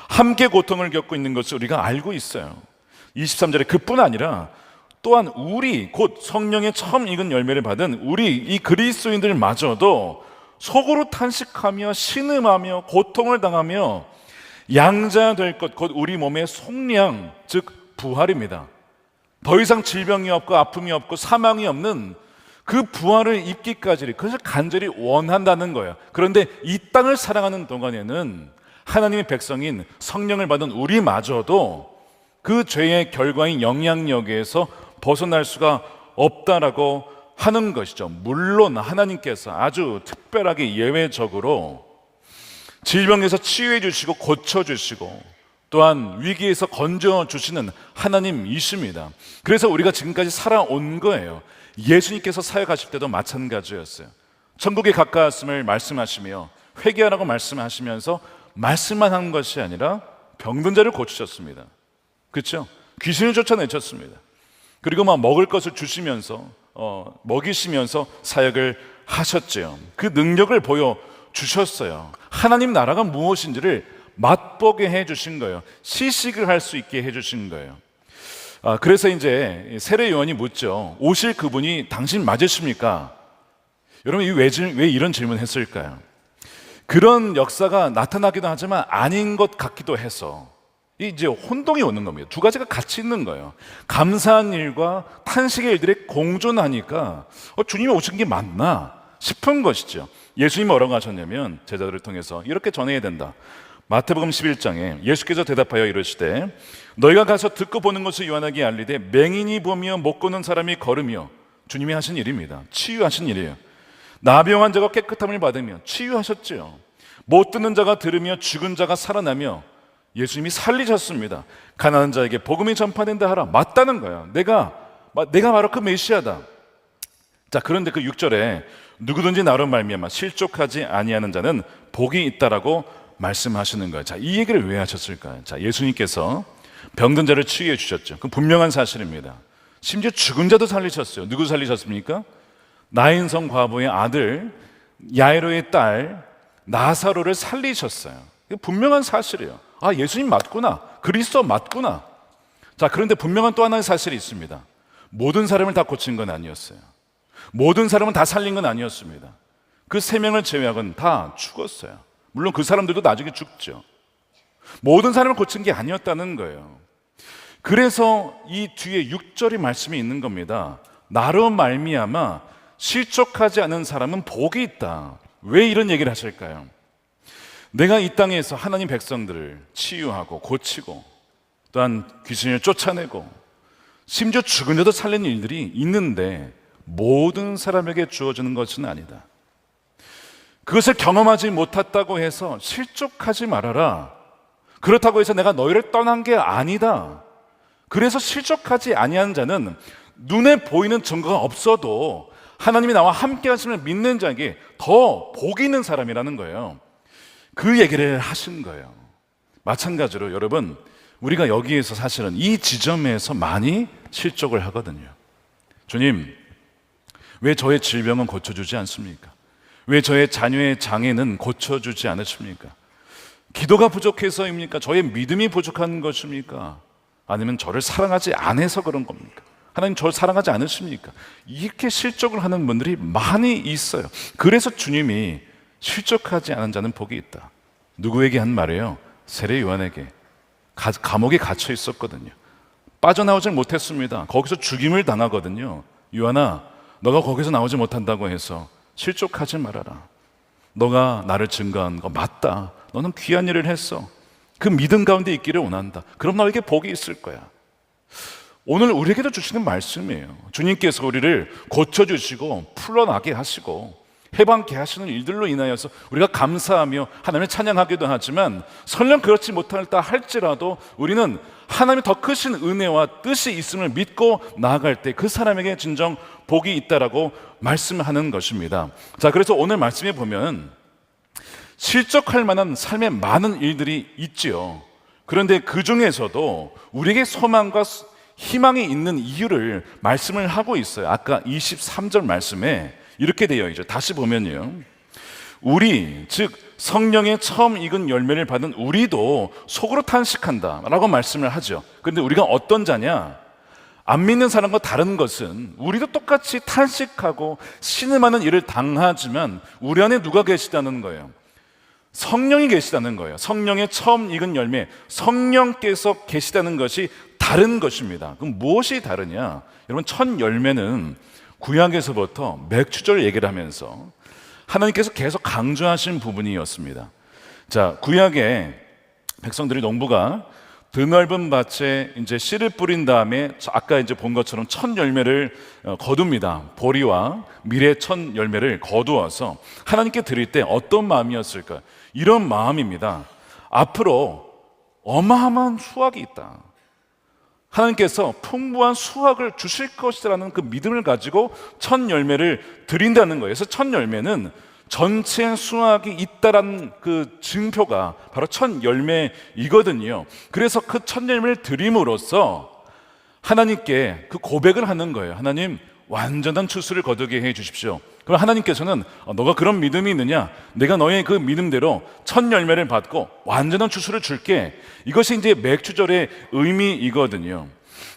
함께 고통을 겪고 있는 것을 우리가 알고 있어요. 23절에 그뿐 아니라 또한 우리, 곧 성령의 처음 익은 열매를 받은 우리 이 그리스도인들마저도 속으로 탄식하며 신음하며 고통을 당하며 양자될 것, 곧 우리 몸의 속량, 즉 부활입니다. 더 이상 질병이 없고 아픔이 없고 사망이 없는 그 부활을 입기까지, 그것을 간절히 원한다는 거예요. 그런데 이 땅을 살아가는 동안에는 하나님의 백성인 성령을 받은 우리마저도 그 죄의 결과인 영향력에서 벗어날 수가 없다라고 하는 것이죠. 물론 하나님께서 아주 특별하게 예외적으로 질병에서 치유해 주시고 고쳐 주시고 또한 위기에서 건져 주시는 하나님이십니다. 그래서 우리가 지금까지 살아온 거예요. 예수님께서 사역하실 때도 마찬가지였어요. 천국에 가까웠음을 말씀하시며 회개하라고 말씀하시면서 말씀만 한 것이 아니라 병든 자를 고치셨습니다. 그렇죠? 귀신을 쫓아내셨습니다. 그리고 막 먹을 것을 주시면서 먹이시면서 사역을 하셨죠. 그 능력을 보여주셨어요. 하나님 나라가 무엇인지를 맛보게 해주신 거예요. 시식을 할 수 있게 해주신 거예요. 그래서 이제 세례 요한이 묻죠. 오실 그분이 당신 맞으십니까? 여러분, 왜 이런 질문을 했을까요? 그런 역사가 나타나기도 하지만 아닌 것 같기도 해서 이제 혼동이 오는 겁니다. 두 가지가 같이 있는 거예요. 감사한 일과 탄식의 일들이 공존하니까 주님이 오신 게 맞나? 싶은 것이죠. 예수님이 뭐라고 하셨냐면 제자들을 통해서 이렇게 전해야 된다. 마태복음 11장에 예수께서 대답하여 이르시되 너희가 가서 듣고 보는 것을 요한에게 알리되 맹인이 보며 못 걷는 사람이 걸으며, 주님이 하신 일입니다. 치유하신 일이에요. 나병한 자가 깨끗함을 받으며 치유하셨죠. 못 듣는 자가 들으며 죽은 자가 살아나며, 예수님이 살리셨습니다. 가난한 자에게 복음이 전파된다 하라. 맞다는 거예요. 내가 바로 그 메시아다. 자, 그런데 그 6절에 누구든지 나로 말미암아 실족하지 아니하는 자는 복이 있다라고 말씀하시는 거예요. 자, 이 얘기를 왜 하셨을까요? 자, 예수님께서 병든 자를 치유해 주셨죠. 그 분명한 사실입니다. 심지어 죽은 자도 살리셨어요. 누구 살리셨습니까? 나인성 과부의 아들 야이로의 딸 나사로를 살리셨어요. 이거 분명한 사실이에요. 아, 예수님 맞구나. 그리스도 맞구나. 자, 그런데 분명한 또 하나의 사실이 있습니다. 모든 사람을 다 고친 건 아니었어요. 모든 사람은 다 살린 건 아니었습니다. 그 3명을 제외하고는 다 죽었어요. 물론 그 사람들도 나중에 죽죠. 모든 사람을 고친 게 아니었다는 거예요. 그래서 이 뒤에 6절의 말씀이 있는 겁니다. 나로 말미암아 실족하지 않은 사람은 복이 있다. 왜 이런 얘기를 하실까요? 내가 이 땅에서 하나님 백성들을 치유하고 고치고 또한 귀신을 쫓아내고 심지어 죽은 자도 살리는 일들이 있는데 모든 사람에게 주어지는 것은 아니다. 그것을 경험하지 못했다고 해서 실족하지 말아라. 그렇다고 해서 내가 너희를 떠난 게 아니다. 그래서 실족하지 아니한 자는 눈에 보이는 증거가 없어도 하나님이 나와 함께 하심을 믿는 자에게 더 복이 있는 사람이라는 거예요. 그 얘기를 하신 거예요. 마찬가지로 여러분, 우리가 여기에서 사실은 이 지점에서 많이 실족을 하거든요. 주님, 왜 저의 질병은 고쳐주지 않습니까? 왜 저의 자녀의 장애는 고쳐주지 않으십니까? 기도가 부족해서입니까? 저의 믿음이 부족한 것입니까? 아니면 저를 사랑하지 않아서 그런 겁니까? 하나님 저를 사랑하지 않으십니까? 이렇게 실족을 하는 분들이 많이 있어요. 그래서 주님이 실족하지 않은 자는 복이 있다. 누구에게 한 말이에요? 세례 요한에게. 감옥에 갇혀 있었거든요. 빠져나오질 못했습니다. 거기서 죽임을 당하거든요. 요한아, 너가 거기서 나오지 못한다고 해서 실족하지 말아라. 너가 나를 증거한 거 맞다. 너는 귀한 일을 했어. 그 믿음 가운데 있기를 원한다. 그럼 너에게 복이 있을 거야. 오늘 우리에게도 주시는 말씀이에요. 주님께서 우리를 고쳐주시고 풀어나게 하시고 해방케 하시는 일들로 인하여서 우리가 감사하며 하나님을 찬양하기도 하지만, 설령 그렇지 못하다 할지라도 우리는 하나님의 더 크신 은혜와 뜻이 있음을 믿고 나아갈 때 그 사람에게 진정 복이 있다라고 말씀하는 것입니다. 자, 그래서 오늘 말씀에 보면 실족할 만한 삶의 많은 일들이 있지요. 그런데 그 중에서도 우리에게 소망과 희망이 있는 이유를 말씀을 하고 있어요. 아까 23절 말씀에 이렇게 되어 있죠. 다시 보면요, 우리, 즉 성령의 처음 익은 열매를 받은 우리도 속으로 탄식한다 라고 말씀을 하죠. 그런데 우리가 어떤 자냐? 안 믿는 사람과 다른 것은 우리도 똑같이 탄식하고 신음하는 일을 당하지만 우리 안에 누가 계시다는 거예요? 성령이 계시다는 거예요. 성령의 처음 익은 열매, 성령께서 계시다는 것이 다른 것입니다. 그럼 무엇이 다르냐? 여러분, 첫 열매는 구약에서부터 맥주절 얘기를 하면서 하나님께서 계속 강조하신 부분이었습니다. 자, 구약에 백성들이 농부가 드넓은 밭에 이제 씨를 뿌린 다음에 아까 이제 본 것처럼 첫 열매를 거둡니다. 보리와 밀의 첫 열매를 거두어서 하나님께 드릴 때 어떤 마음이었을까? 이런 마음입니다. 앞으로 어마어마한 수확이 있다. 하나님께서 풍부한 수확을 주실 것이라는 그 믿음을 가지고 첫 열매를 드린다는 거예요. 그래서 첫 열매는 전체 수확이 있다라는 그 증표가 바로 첫 열매이거든요. 그래서 그 첫 열매를 드림으로써 하나님께 그 고백을 하는 거예요. 하나님, 완전한 추수를 거두게 해 주십시오. 그럼 하나님께서는 너가 그런 믿음이 있느냐? 내가 너의 그 믿음대로 첫 열매를 받고 완전한 추수를 줄게. 이것이 이제 맥주절의 의미이거든요.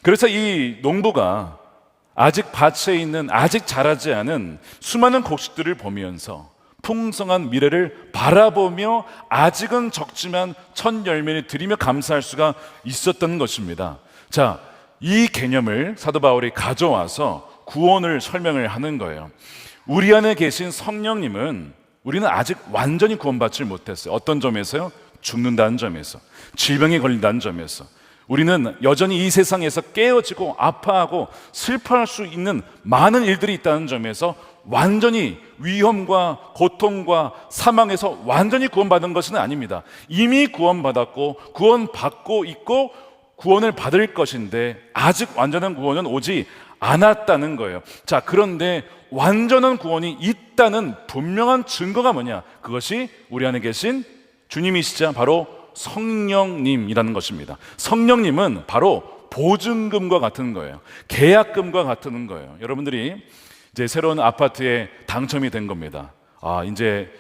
그래서 이 농부가 아직 밭에 있는, 아직 자라지 않은 수많은 곡식들을 보면서 풍성한 미래를 바라보며 아직은 적지만 첫 열매를 드리며 감사할 수가 있었던 것입니다. 자, 이 개념을 사도 바울이 가져와서 구원을 설명을 하는 거예요. 우리 안에 계신 성령님은 우리는 아직 완전히 구원받지 못했어요. 어떤 점에서요? 죽는다는 점에서, 질병에 걸린다는 점에서. 우리는 여전히 이 세상에서 깨어지고 아파하고 슬퍼할 수 있는 많은 일들이 있다는 점에서 완전히 위험과 고통과 사망에서 완전히 구원받은 것은 아닙니다. 이미 구원받았고 구원받고 있고 구원을 받을 것인데 아직 완전한 구원은 오지 않았다는 거예요. 자, 그런데 완전한 구원이 있다는 분명한 증거가 뭐냐? 그것이 우리 안에 계신 주님이시자 바로 성령님이라는 것입니다. 성령님은 바로 보증금과 같은 거예요. 계약금과 같은 거예요. 여러분들이 이제 새로운 아파트에 당첨이 된 겁니다. 이제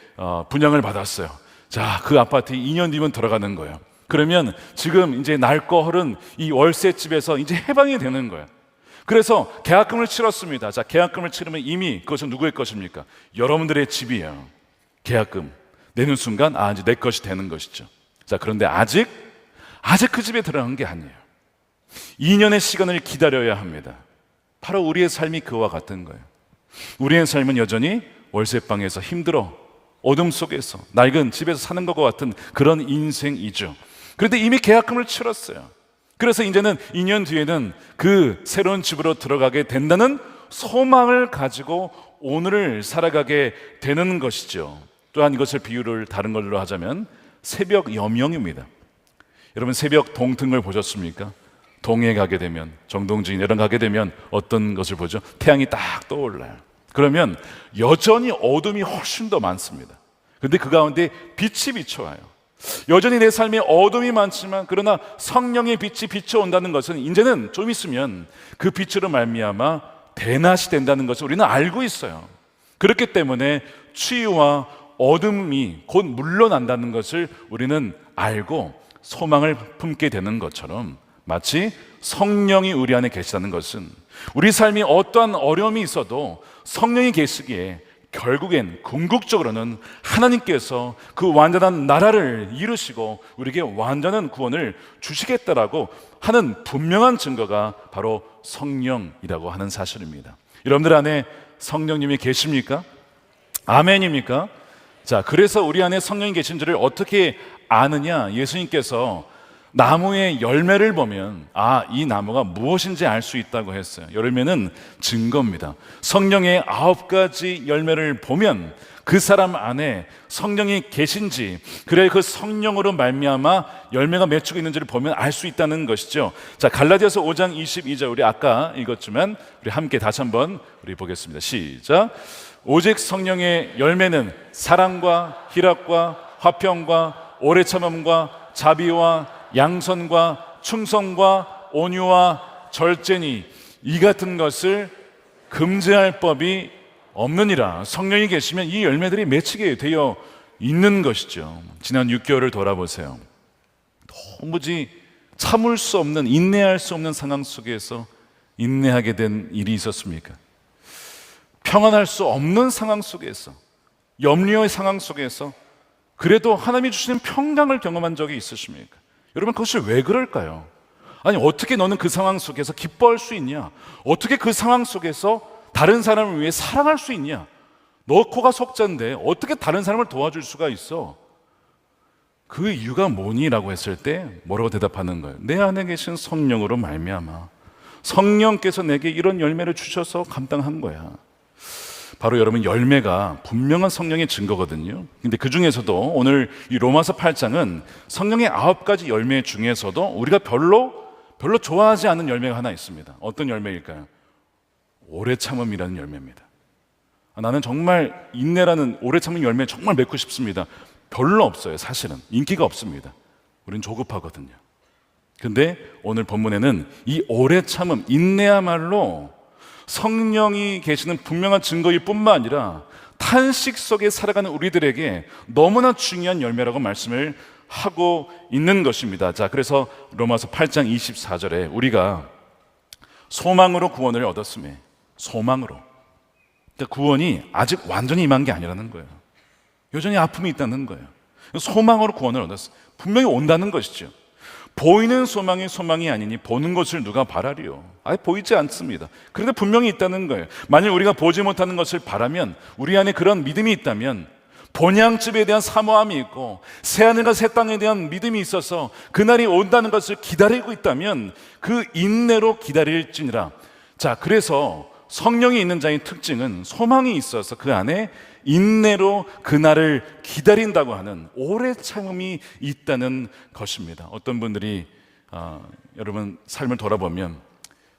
분양을 받았어요. 자, 그 아파트에 2년 뒤면 들어가는 거예요. 그러면 지금 이제 낡고 흐른 이 월세집에서 이제 해방이 되는 거예요. 그래서 계약금을 치렀습니다. 자, 계약금을 치르면 이미 그것은 누구의 것입니까? 여러분들의 집이에요. 계약금 내는 순간 이제 내 것이 되는 것이죠. 자, 그런데 아직 그 집에 들어간 게 아니에요. 2년의 시간을 기다려야 합니다. 바로 우리의 삶이 그와 같은 거예요. 우리의 삶은 여전히 월세방에서 힘들어 어둠 속에서 낡은 집에서 사는 것과 같은 그런 인생이죠. 그런데 이미 계약금을 치렀어요. 그래서 이제는 2년 뒤에는 그 새로운 집으로 들어가게 된다는 소망을 가지고 오늘을 살아가게 되는 것이죠. 또한 이것을 비유를 다른 걸로 하자면 새벽 여명입니다. 여러분, 새벽 동등을 보셨습니까? 동해 가게 되면, 정동진 이런 가게 되면 어떤 것을 보죠? 태양이 딱 떠올라요. 그러면 여전히 어둠이 훨씬 더 많습니다. 그런데 그 가운데 빛이 비춰와요. 여전히 내 삶에 어둠이 많지만 그러나 성령의 빛이 비춰온다는 것은 이제는 좀 있으면 그 빛으로 말미암아 대낮이 된다는 것을 우리는 알고 있어요. 그렇기 때문에 추위와 어둠이 곧 물러난다는 것을 우리는 알고 소망을 품게 되는 것처럼, 마치 성령이 우리 안에 계시다는 것은 우리 삶이 어떠한 어려움이 있어도 성령이 계시기에 결국엔 궁극적으로는 하나님께서 그 완전한 나라를 이루시고 우리에게 완전한 구원을 주시겠다라고 하는 분명한 증거가 바로 성령이라고 하는 사실입니다. 여러분들 안에 성령님이 계십니까? 아멘입니까? 자, 그래서 우리 안에 성령이 계신 줄을 어떻게 아느냐? 예수님께서 나무의 열매를 보면 이 나무가 무엇인지 알 수 있다고 했어요. 열매는 증거입니다. 성령의 9가지 열매를 보면 그 사람 안에 성령이 계신지, 그래 그 성령으로 말미암아 열매가 맺히고 있는지를 보면 알 수 있다는 것이죠. 자, 갈라디아서 5장 22절 우리 아까 읽었지만 우리 함께 다시 한번 우리 보겠습니다. 시작. 오직 성령의 열매는 사랑과 희락과 화평과 오래 참음과 자비와 양선과 충성과 온유와 절제니 이 같은 것을 금지할 법이 없느니라. 성령이 계시면 이 열매들이 맺히게 되어 있는 것이죠. 지난 6개월을 돌아보세요. 도무지 참을 수 없는, 인내할 수 없는 상황 속에서 인내하게 된 일이 있었습니까? 평안할 수 없는 상황 속에서, 염려의 상황 속에서 그래도 하나님이 주시는 평강을 경험한 적이 있으십니까? 여러분, 그것이 왜 그럴까요? 아니, 어떻게 너는 그 상황 속에서 기뻐할 수 있냐? 어떻게 그 상황 속에서 다른 사람을 위해 사랑할 수 있냐? 너 코가 속자인데 어떻게 다른 사람을 도와줄 수가 있어? 그 이유가 뭐니? 라고 했을 때 뭐라고 대답하는 거예요? 내 안에 계신 성령으로 말미암아 성령께서 내게 이런 열매를 주셔서 감당한 거야. 바로 여러분, 열매가 분명한 성령의 증거거든요. 근데 그 중에서도 오늘 이 로마서 8장은 성령의 9가지 열매 중에서도 우리가 별로 좋아하지 않는 열매가 하나 있습니다. 어떤 열매일까요? 오래 참음이라는 열매입니다. 나는 정말 인내라는 오래 참음 열매 정말 맺고 싶습니다. 별로 없어요. 사실은 인기가 없습니다. 우린 조급하거든요. 근데 오늘 본문에는 이 오래 참음, 인내야말로 성령이 계시는 분명한 증거일 뿐만 아니라 탄식 속에 살아가는 우리들에게 너무나 중요한 열매라고 말씀을 하고 있는 것입니다. 자, 그래서 로마서 8장 24절에 우리가 소망으로 구원을 얻었음에, 소망으로, 그러니까 구원이 아직 완전히 임한 게 아니라는 거예요. 여전히 아픔이 있다는 거예요. 소망으로 구원을 얻었어요. 분명히 온다는 것이죠. 보이는 소망이 소망이 아니니 보는 것을 누가 바라리요? 보이지 않습니다. 그런데 분명히 있다는 거예요. 만일 우리가 보지 못하는 것을 바라면, 우리 안에 그런 믿음이 있다면, 본향집에 대한 사모함이 있고 새하늘과 새 땅에 대한 믿음이 있어서 그날이 온다는 것을 기다리고 있다면 그 인내로 기다릴지니라. 자, 그래서 성령이 있는 자의 특징은 소망이 있어서 그 안에 인내로 그날을 기다린다고 하는 오래 참음이 있다는 것입니다. 어떤 분들이 여러분 삶을 돌아보면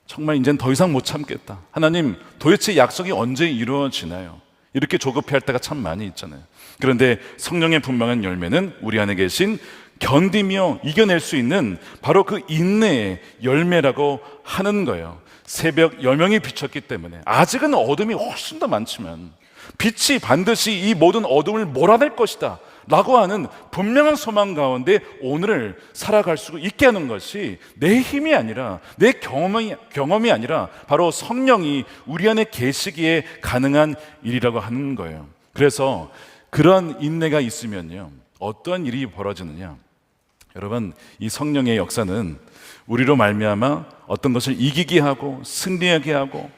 정말 이제는 더 이상 못 참겠다, 하나님 도대체 약속이 언제 이루어지나요? 이렇게 조급해할 때가 참 많이 있잖아요. 그런데 성령의 분명한 열매는 우리 안에 계신 견디며 이겨낼 수 있는 바로 그 인내의 열매라고 하는 거예요. 새벽 여명이 비쳤기 때문에 아직은 어둠이 훨씬 더 많지만 빛이 반드시 이 모든 어둠을 몰아낼 것이다 라고 하는 분명한 소망 가운데 오늘을 살아갈 수 있게 하는 것이 내 힘이 아니라, 내 경험이 아니라 바로 성령이 우리 안에 계시기에 가능한 일이라고 하는 거예요. 그래서 그런 인내가 있으면요, 어떤 일이 벌어지느냐, 여러분, 이 성령의 역사는 우리로 말미암아 어떤 것을 이기게 하고 승리하게 하고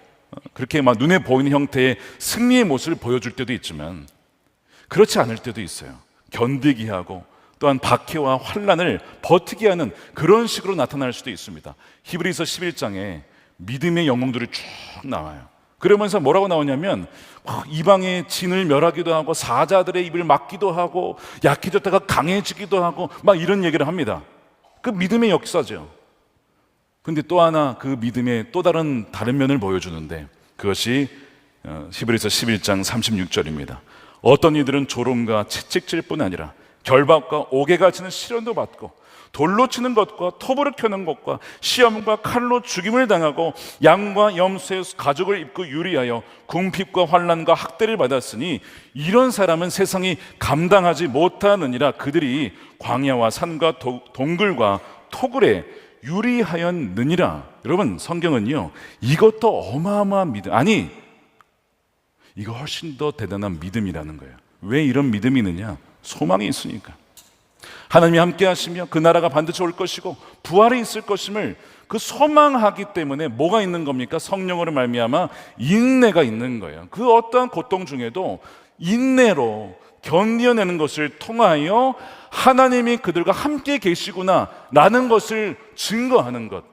그렇게 막 눈에 보이는 형태의 승리의 모습을 보여줄 때도 있지만 그렇지 않을 때도 있어요. 견디게 하고 또한 박해와 환난을 버티게 하는 그런 식으로 나타날 수도 있습니다. 히브리서 11장에 믿음의 영웅들이 쭉 나와요. 그러면서 뭐라고 나오냐면 이방의 진을 멸하기도 하고 사자들의 입을 막기도 하고 약해졌다가 강해지기도 하고 막 이런 얘기를 합니다. 그 믿음의 역사죠. 근데 또 하나 그 믿음의 또 다른 면을 보여주는데 그것이 히브리서 11장 36절입니다. 어떤 이들은 조롱과 채찍질 뿐 아니라 결박과 옥에 갇히는 시련도 받고 돌로 치는 것과 톱으로 켜는 것과 시험과 칼로 죽임을 당하고 양과 염소의 가죽을 입고 유리하여 궁핍과 환난과 학대를 받았으니 이런 사람은 세상이 감당하지 못하느니라. 그들이 광야와 산과 동굴과 토굴에 유리하였느니라. 여러분, 성경은요 이것도 어마어마한 믿음, 아니 이거 훨씬 더 대단한 믿음이라는 거예요. 왜 이런 믿음이 있느냐? 소망이 있으니까. 하나님이 함께 하시며 그 나라가 반드시 올 것이고 부활이 있을 것임을 그 소망하기 때문에 뭐가 있는 겁니까? 성령으로 말미암아 인내가 있는 거예요. 그 어떠한 고통 중에도 인내로 견뎌내는 것을 통하여 하나님이 그들과 함께 계시구나 라는 것을 증거하는 것,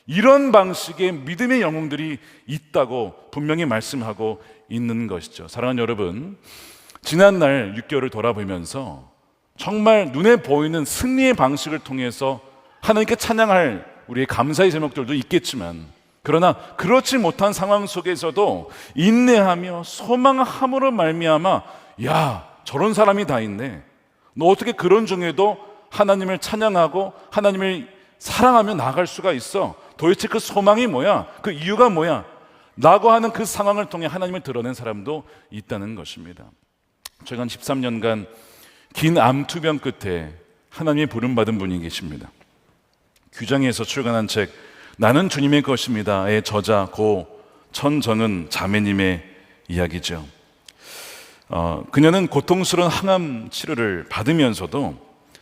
이런 방식의 믿음의 영웅들이 있다고 분명히 말씀하고 있는 것이죠. 사랑하는 여러분, 지난날 6개월을 돌아보면서 정말 눈에 보이는 승리의 방식을 통해서 하나님께 찬양할 우리의 감사의 제목들도 있겠지만, 그러나 그렇지 못한 상황 속에서도 인내하며 소망함으로 말미암아 야, 저런 사람이 다 있네, 너 어떻게 그런 중에도 하나님을 찬양하고 하나님을 사랑하며 나아갈 수가 있어? 도대체 그 소망이 뭐야? 그 이유가 뭐야? 라고 하는 그 상황을 통해 하나님을 드러낸 사람도 있다는 것입니다. 최근 13년간 긴 암투병 끝에 하나님의 부름받은 분이 계십니다. 규장에서 출간한 책 나는 주님의 것입니다의 저자 고 천정은 자매님의 이야기죠. 그녀는 고통스러운 항암 치료를 받으면서도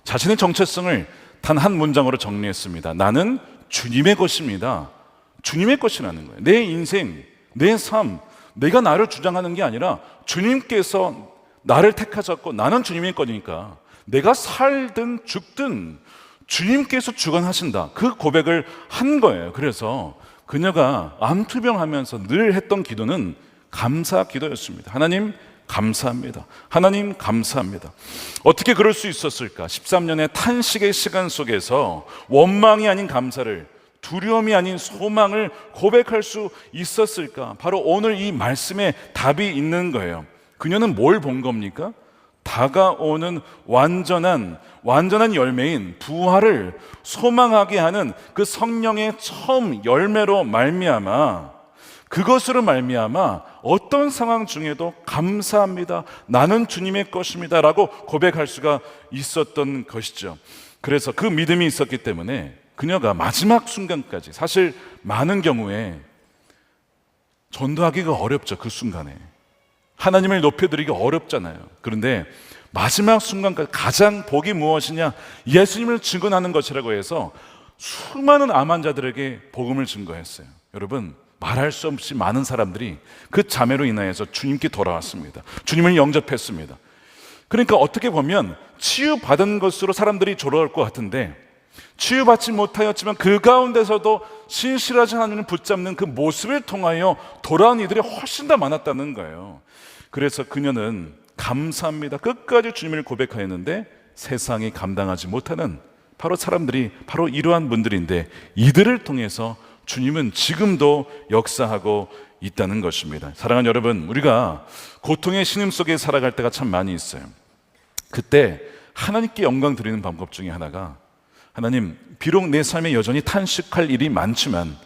자신의 정체성을 단 한 문장으로 정리했습니다. 나는 주님의 것입니다. 주님의 것이라는 거예요. 내 인생, 내 삶, 내가 나를 주장하는 게 아니라 주님께서 나를 택하셨고 나는 주님의 거니까 내가 살든 죽든 주님께서 주관하신다, 그 고백을 한 거예요. 그래서 그녀가 암투병하면서 늘 했던 기도는 감사 기도였습니다. 하나님 감사합니다. 하나님 감사합니다. 어떻게 그럴 수 있었을까? 13년의 탄식의 시간 속에서 원망이 아닌 감사를, 두려움이 아닌 소망을 고백할 수 있었을까? 바로 오늘 이 말씀에 답이 있는 거예요. 그녀는 뭘 본 겁니까? 다가오는 완전한 열매인 부활을 소망하게 하는 그 성령의 처음 열매로 말미암아, 그것으로 말미암아 어떤 상황 중에도 감사합니다, 나는 주님의 것입니다 라고 고백할 수가 있었던 것이죠. 그래서 그 믿음이 있었기 때문에 그녀가 마지막 순간까지, 사실 많은 경우에 전도하기가 어렵죠. 그 순간에 하나님을 높여드리기 어렵잖아요. 그런데 마지막 순간까지 가장 복이 무엇이냐? 예수님을 증언하는 것이라고 해서 수많은 암 환자들에게 복음을 증거했어요. 여러분, 말할 수 없이 많은 사람들이 그 자매로 인하여서 주님께 돌아왔습니다. 주님을 영접했습니다. 그러니까 어떻게 보면 치유받은 것으로 사람들이 돌아올 것 같은데, 치유받지 못하였지만 그 가운데서도 신실하신 하나님을 붙잡는 그 모습을 통하여 돌아온 이들이 훨씬 더 많았다는 거예요. 그래서 그녀는 감사합니다, 끝까지 주님을 고백하였는데 세상이 감당하지 못하는 바로 사람들이 바로 이러한 분들인데, 이들을 통해서 주님은 지금도 역사하고 있다는 것입니다. 사랑하는 여러분, 우리가 고통의 신음 속에 살아갈 때가 참 많이 있어요. 그때 하나님께 영광 드리는 방법 중에 하나가, 하나님, 비록 내 삶에 여전히 탄식할 일이 많지만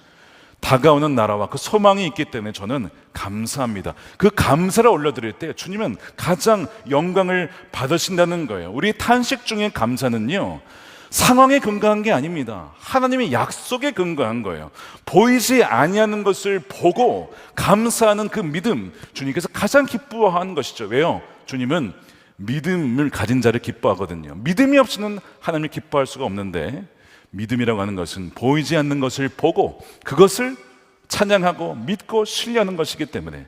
다가오는 나라와 그 소망이 있기 때문에 저는 감사합니다. 그 감사를 올려드릴 때 주님은 가장 영광을 받으신다는 거예요. 우리 탄식 중에 감사는요, 상황에 근거한 게 아닙니다. 하나님의 약속에 근거한 거예요. 보이지 아니하는 것을 보고 감사하는 그 믿음, 주님께서 가장 기뻐하는 것이죠. 왜요? 주님은 믿음을 가진 자를 기뻐하거든요. 믿음이 없이는 하나님을 기뻐할 수가 없는데, 믿음이라고 하는 것은 보이지 않는 것을 보고 그것을 찬양하고 믿고 신뢰하는 것이기 때문에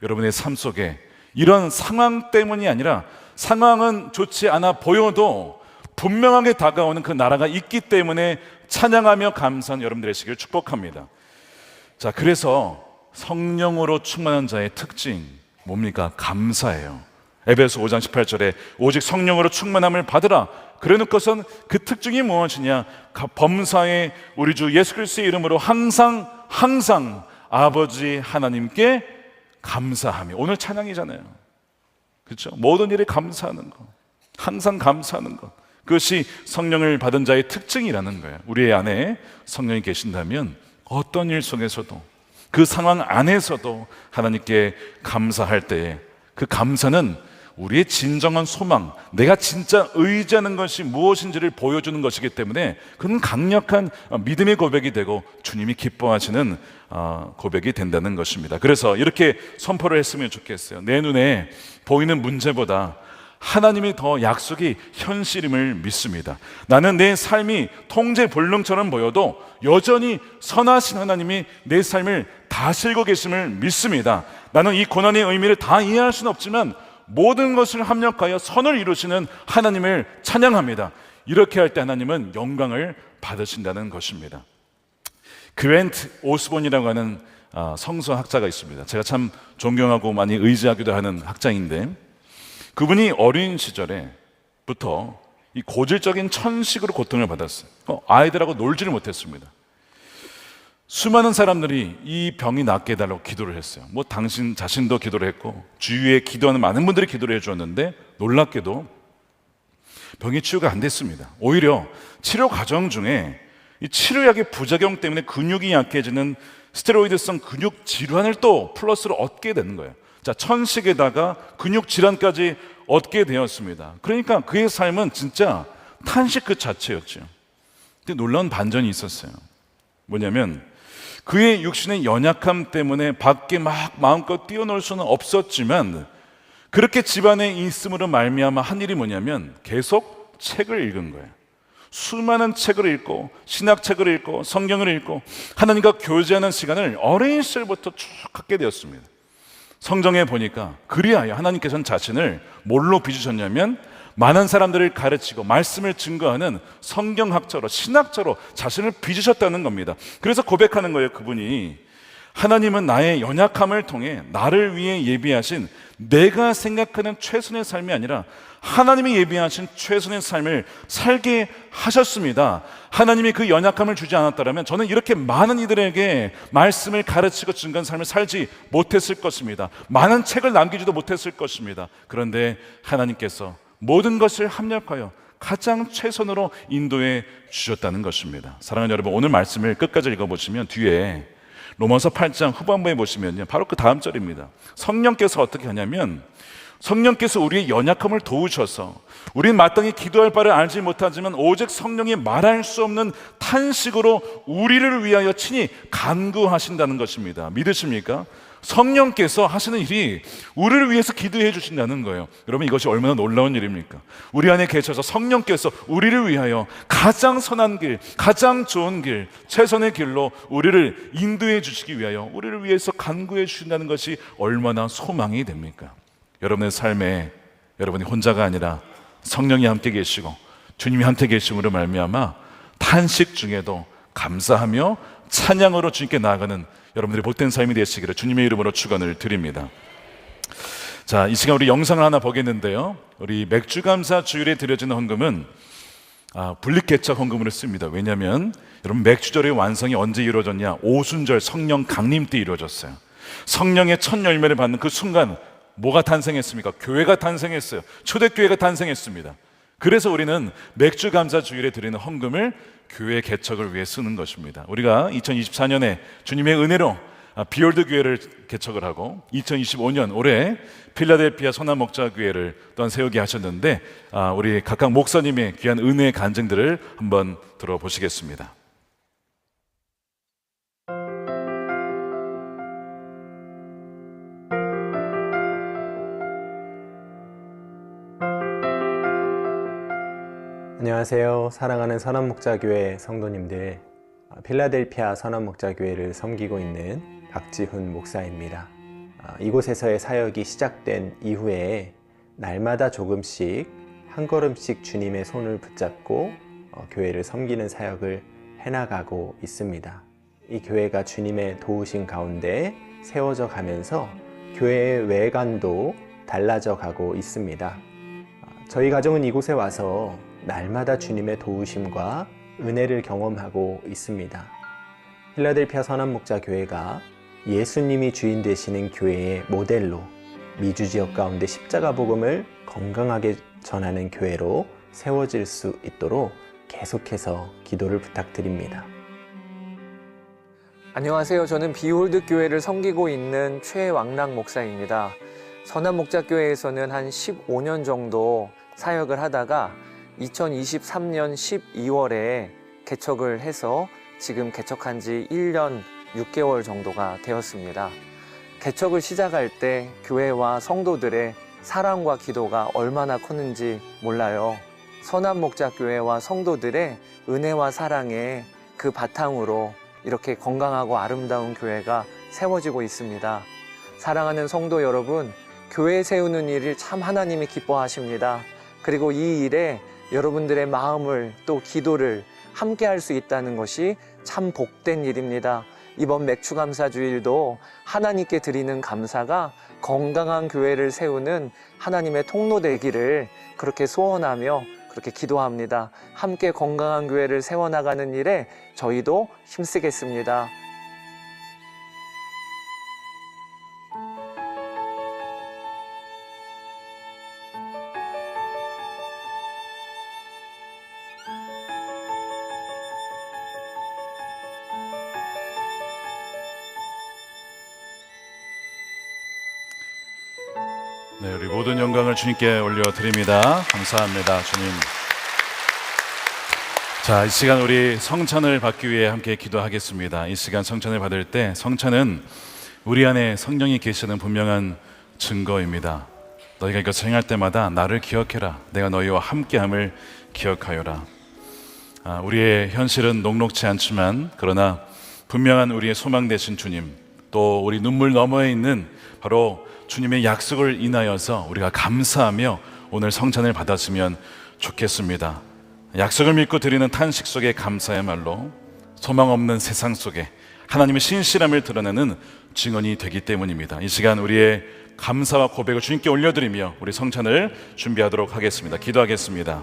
여러분의 삶 속에 이런 상황 때문이 아니라, 상황은 좋지 않아 보여도 분명하게 다가오는 그 나라가 있기 때문에 찬양하며 감사하는 여러분 되시길 축복합니다. 자, 그래서 성령으로 충만한 자의 특징 뭡니까? 감사예요. 에베소 5장 18절에 오직 성령으로 충만함을 받으라. 그래놓고선 그 특징이 무엇이냐? 범사에 우리 주 예수 그리스도의 이름으로 항상 아버지 하나님께 감사하며. 오늘 찬양이잖아요. 그렇죠? 모든 일에 감사하는 것, 항상 감사하는 것, 그것이 성령을 받은 자의 특징이라는 거예요. 우리 안에 성령이 계신다면 어떤 일 속에서도, 그 상황 안에서도 하나님께 감사할 때에 그 감사는 우리의 진정한 소망, 내가 진짜 의지하는 것이 무엇인지를 보여주는 것이기 때문에 그건 강력한 믿음의 고백이 되고 주님이 기뻐하시는 고백이 된다는 것입니다. 그래서 이렇게 선포를 했으면 좋겠어요. 내 눈에 보이는 문제보다 하나님이 더 약속이 현실임을 믿습니다. 나는 내 삶이 통제불능처럼 보여도 여전히 선하신 하나님이 내 삶을 다스리고 계심을 믿습니다. 나는 이 고난의 의미를 다 이해할 수는 없지만 모든 것을 합력하여 선을 이루시는 하나님을 찬양합니다. 이렇게 할 때 하나님은 영광을 받으신다는 것입니다. 그랜트 오스본이라고 하는 성서학자가 있습니다. 제가 참 존경하고 많이 의지하기도 하는 학자인데, 그분이 어린 시절에부터 이 고질적인 천식으로 고통을 받았어요. 아이들하고 놀지를 못했습니다. 수많은 사람들이 이 병이 낫게 해달라고 기도를 했어요. 뭐 당신 자신도 기도를 했고 주위에 기도하는 많은 분들이 기도를 해주었는데, 놀랍게도 병이 치유가 안 됐습니다. 오히려 치료 과정 중에 이 치료약의 부작용 때문에 근육이 약해지는 스테로이드성 근육 질환을 또 플러스로 얻게 되는 거예요. 자, 천식에다가 근육 질환까지 얻게 되었습니다. 그러니까 그의 삶은 진짜 탄식 그 자체였죠. 근데 놀라운 반전이 있었어요. 뭐냐면 그의 육신의 연약함 때문에 밖에 막 마음껏 뛰어놀 수는 없었지만, 그렇게 집안에 있음으로 말미암아 한 일이 뭐냐면 계속 책을 읽은 거예요. 수많은 책을 읽고 신학책을 읽고 성경을 읽고 하나님과 교제하는 시간을 어린 시절부터 쭉 갖게 되었습니다. 성경에 보니까 그리하여 하나님께서는 자신을 뭘로 비추셨냐면 많은 사람들을 가르치고 말씀을 증거하는 성경학자로, 신학자로 자신을 빚으셨다는 겁니다. 그래서 고백하는 거예요. 그분이 하나님은 나의 연약함을 통해 나를 위해 예비하신 내가 생각하는 최선의 삶이 아니라 하나님이 예비하신 최선의 삶을 살게 하셨습니다. 하나님이 그 연약함을 주지 않았다면 저는 이렇게 많은 이들에게 말씀을 가르치고 증거한 삶을 살지 못했을 것입니다. 많은 책을 남기지도 못했을 것입니다. 그런데 하나님께서 모든 것을 합력하여 가장 최선으로 인도해 주셨다는 것입니다. 사랑하는 여러분, 오늘 말씀을 끝까지 읽어보시면 뒤에 로마서 8장 후반부에 보시면요, 바로 그 다음 절입니다. 성령께서 어떻게 하냐면 성령께서 우리의 연약함을 도우셔서 우린 마땅히 기도할 바를 알지 못하지만 오직 성령이 말할 수 없는 탄식으로 우리를 위하여 친히 간구하신다는 것입니다. 믿으십니까? 성령께서 하시는 일이 우리를 위해서 기도해 주신다는 거예요. 여러분, 이것이 얼마나 놀라운 일입니까? 우리 안에 계셔서 성령께서 우리를 위하여 가장 선한 길, 가장 좋은 길, 최선의 길로 우리를 인도해 주시기 위하여 우리를 위해서 간구해 주신다는 것이 얼마나 소망이 됩니까? 여러분의 삶에 여러분이 혼자가 아니라 성령이 함께 계시고 주님이 함께 계심으로 말미암아 탄식 중에도 감사하며 찬양으로 주님께 나아가는 여러분들이 복된 삶이 되시기를 주님의 이름으로 축원을 드립니다. 자, 이 시간 우리 영상을 하나 보겠는데요. 우리 맥주감사 주일에 드려지는 헌금은 분립개척 헌금으로 씁니다. 왜냐하면 여러분, 맥주절의 완성이 언제 이루어졌냐? 오순절 성령 강림 때 이루어졌어요. 성령의 첫 열매를 받는 그 순간 뭐가 탄생했습니까? 교회가 탄생했어요. 초대교회가 탄생했습니다. 그래서 우리는 맥주감사 주일에 드리는 헌금을 교회 개척을 위해 쓰는 것입니다. 우리가 2024년에 주님의 은혜로 비올드 교회를 개척을 하고 2025년 올해 필라델피아 선한목자교회를 또한 세우게 하셨는데 우리 각각 목사님의 귀한 은혜의 간증들을 한번 들어보시겠습니다. 안녕하세요. 사랑하는 선한목자교회 성도님들, 필라델피아 선한목자교회를 섬기고 있는 박지훈 목사입니다. 이곳에서의 사역이 시작된 이후에 날마다 조금씩 한 걸음씩 주님의 손을 붙잡고 교회를 섬기는 사역을 해나가고 있습니다. 이 교회가 주님의 도우심 가운데 세워져 가면서 교회의 외관도 달라져 가고 있습니다. 저희 가정은 이곳에 와서 날마다 주님의 도우심과 은혜를 경험하고 있습니다. 필라델피아 선한목자교회가 예수님이 주인 되시는 교회의 모델로 미주 지역 가운데 십자가 복음을 건강하게 전하는 교회로 세워질 수 있도록 계속해서 기도를 부탁드립니다. 안녕하세요. 저는 비홀드 교회를 섬기고 있는 최왕락 목사입니다. 선한목자교회에서는 한 15년 정도 사역을 하다가 2023년 12월에 개척을 해서 지금 개척한 지 1년 6개월 정도가 되었습니다. 개척을 시작할 때 교회와 성도들의 사랑과 기도가 얼마나 컸는지 몰라요. 선한목자교회와 성도들의 은혜와 사랑에 그 바탕으로 이렇게 건강하고 아름다운 교회가 세워지고 있습니다. 사랑하는 성도 여러분, 교회 세우는 일을 참 하나님이 기뻐하십니다. 그리고 이 일에 여러분들의 마음을 또 기도를 함께 할 수 있다는 것이 참 복된 일입니다. 이번 맥주감사주일도 하나님께 드리는 감사가 건강한 교회를 세우는 하나님의 통로 되기를 그렇게 소원하며 그렇게 기도합니다. 함께 건강한 교회를 세워나가는 일에 저희도 힘쓰겠습니다. 네, 우리 모든 영광을 주님께 올려드립니다. 감사합니다, 주님. 자, 이 시간 우리 성찬을 받기 위해 함께 기도하겠습니다. 이 시간 성찬을 받을 때 성찬은 우리 안에 성령이 계시는 분명한 증거입니다. 너희가 이것을 행할 때마다 나를 기억해라. 내가 너희와 함께함을 기억하여라. 우리의 현실은 녹록지 않지만 그러나 분명한 우리의 소망 되신 주님, 또 우리 눈물 너머에 있는 바로 주님의 약속을 인하여서 우리가 감사하며 오늘 성찬을 받았으면 좋겠습니다. 약속을 믿고 드리는 탄식 속의 감사야말로 소망 없는 세상 속에 하나님의 신실함을 드러내는 증언이 되기 때문입니다. 이 시간 우리의 감사와 고백을 주님께 올려드리며 우리 성찬을 준비하도록 하겠습니다. 기도하겠습니다.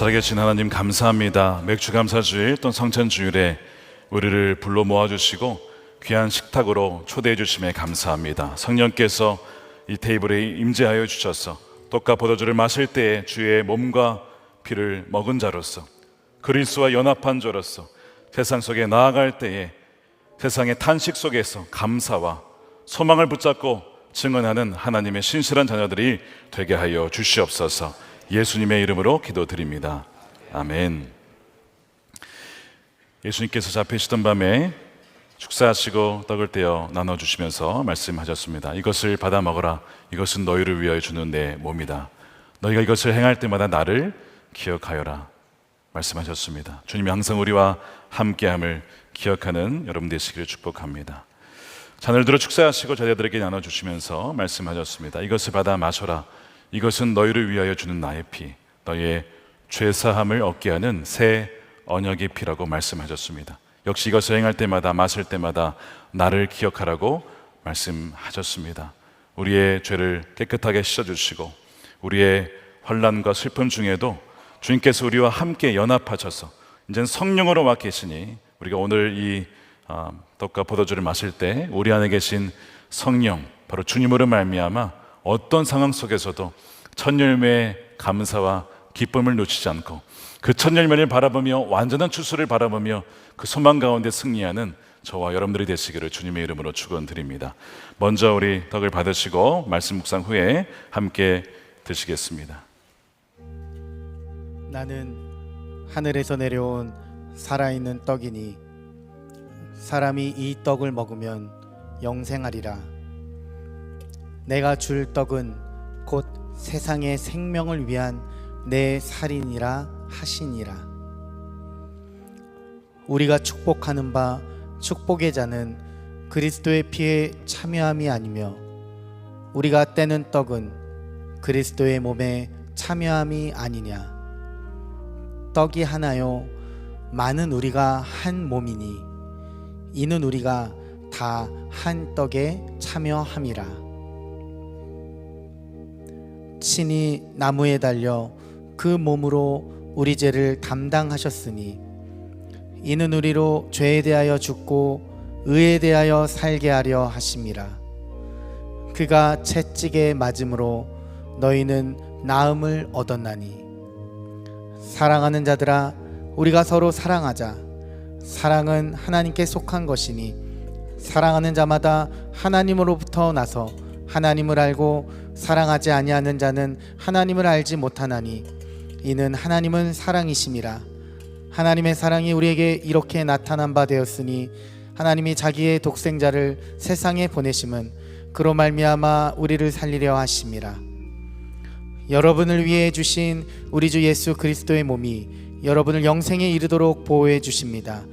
살아계신 하나님 감사합니다. 맥주 감사주일 또 성찬주일에 우리를 불러 모아주시고 귀한 식탁으로 초대해 주심에 감사합니다. 성령께서 이 테이블에 임재하여 주셔서 떡과 포도주를 마실 때에 주의 몸과 피를 먹은 자로서 그리스도와 연합한 자로서 세상 속에 나아갈 때에 세상의 탄식 속에서 감사와 소망을 붙잡고 증언하는 하나님의 신실한 자녀들이 되게 하여 주시옵소서. 예수님의 이름으로 기도드립니다. 아멘. 예수님께서 잡히시던 밤에 축사하시고 떡을 떼어 나눠주시면서 말씀하셨습니다. 이것을 받아 먹어라. 이것은 너희를 위하여 주는 내 몸이다. 너희가 이것을 행할 때마다 나를 기억하여라. 말씀하셨습니다. 주님이 항상 우리와 함께함을 기억하는 여러분 되시기를 축복합니다. 잔을 들어 축사하시고 제자들에게 나눠주시면서 말씀하셨습니다. 이것을 받아 마셔라. 이것은 너희를 위하여 주는 나의 피, 너희의 죄사함을 얻게 하는 새 언약의 피라고 말씀하셨습니다. 역시 이것을 행할 때마다 마실 때마다 나를 기억하라고 말씀하셨습니다. 우리의 죄를 깨끗하게 씻어주시고 우리의 환난과 슬픔 중에도 주님께서 우리와 함께 연합하셔서 이제는 성령으로 와 계시니 우리가 오늘 이 떡과 포도주를 마실 때 우리 안에 계신 성령, 바로 주님으로 말미암아 어떤 상황 속에서도 첫 열매의 감사와 기쁨을 놓치지 않고 그 첫 열매를 바라보며 완전한 추수를 바라보며 그 소망 가운데 승리하는 저와 여러분들이 되시기를 주님의 이름으로 축원드립니다. 먼저 우리 떡을 받으시고 말씀 묵상 후에 함께 드시겠습니다. 나는 하늘에서 내려온 살아있는 떡이니 사람이 이 떡을 먹으면 영생하리라. 내가 줄 떡은 곧 세상의 생명을 위한 내 살이니라 하시니라. 우리가 축복하는 바 축복의 자는 그리스도의 피에 참여함이 아니며 우리가 떼는 떡은 그리스도의 몸에 참여함이 아니냐. 떡이 하나요 많은 우리가 한 몸이니 이는 우리가 다 한 떡에 참여함이라. 친히 나무에 달려 그 몸으로 우리 죄를 담당하셨으니 이는 우리로 죄에 대하여 죽고 의에 대하여 살게 하려 하심이라. 그가 채찍에 맞음으로 너희는 나음을 얻었나니. 사랑하는 자들아, 우리가 서로 사랑하자. 사랑은 하나님께 속한 것이니 사랑하는 자마다 하나님으로부터 나서 하나님을 알고 사랑하지 아니하는 자는 하나님을 알지 못하나니 이는 하나님은 사랑이심이라. 하나님의 사랑이 우리에게 이렇게 나타난 바 되었으니 하나님이 자기의 독생자를 세상에 보내심은 그로 말미암아 우리를 살리려 하심이라. 여러분을 위해 주신 우리 주 예수 그리스도의 몸이 여러분을 영생에 이르도록 보호해 주십니다.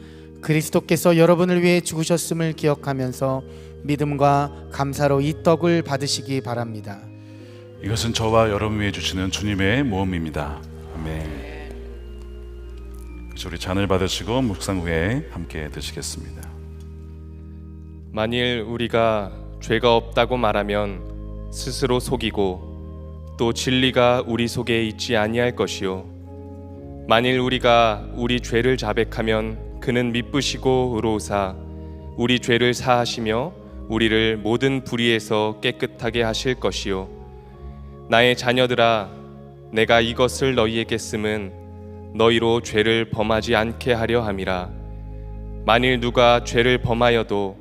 그리스도께서 여러분을 위해 죽으셨음을 기억하면서 믿음과 감사로 이 떡을 받으시기 바랍니다. 이것은 저와 여러분 위해 주시는 주님의 모험입니다. 아멘. 우리 잔을 받으시고 묵상 후에 함께 드시겠습니다. 만일 우리가 죄가 없다고 말하면 스스로 속이고 또 진리가 우리 속에 있지 아니할 것이요 만일 우리가 우리 죄를 자백하면 그는 미쁘시고 의로우사 우리 죄를 사하시며 우리를 모든 불의에서 깨끗하게 하실 것이요 나의 자녀들아 내가 이것을 너희에게 쓰면 너희로 죄를 범하지 않게 하려 함이라. 만일 누가 죄를 범하여도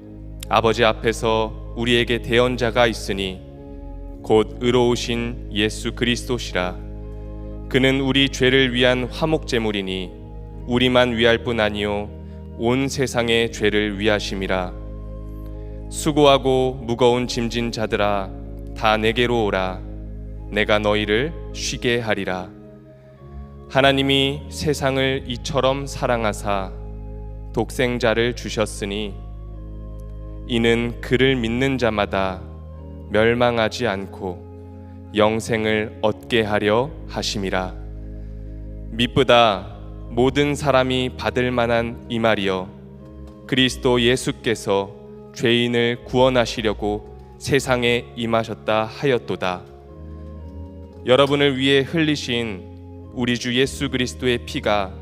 아버지 앞에서 우리에게 대언자가 있으니 곧 의로우신 예수 그리스도시라. 그는 우리 죄를 위한 화목제물이니 우리만 위할 뿐 아니요 온 세상의 죄를 위하심이라. 수고하고 무거운 짐진 자들아 다 내게로 오라. 내가 너희를 쉬게 하리라. 하나님이 세상을 이처럼 사랑하사 독생자를 주셨으니 이는 그를 믿는 자마다 멸망하지 않고 영생을 얻게 하려 하심이라. 미쁘다 모든 사람이 받을 만한 이 말이여 그리스도 예수께서 죄인을 구원하시려고 세상에 임하셨다 하였도다. 여러분을 위해 흘리신 우리 주 예수 그리스도의 피가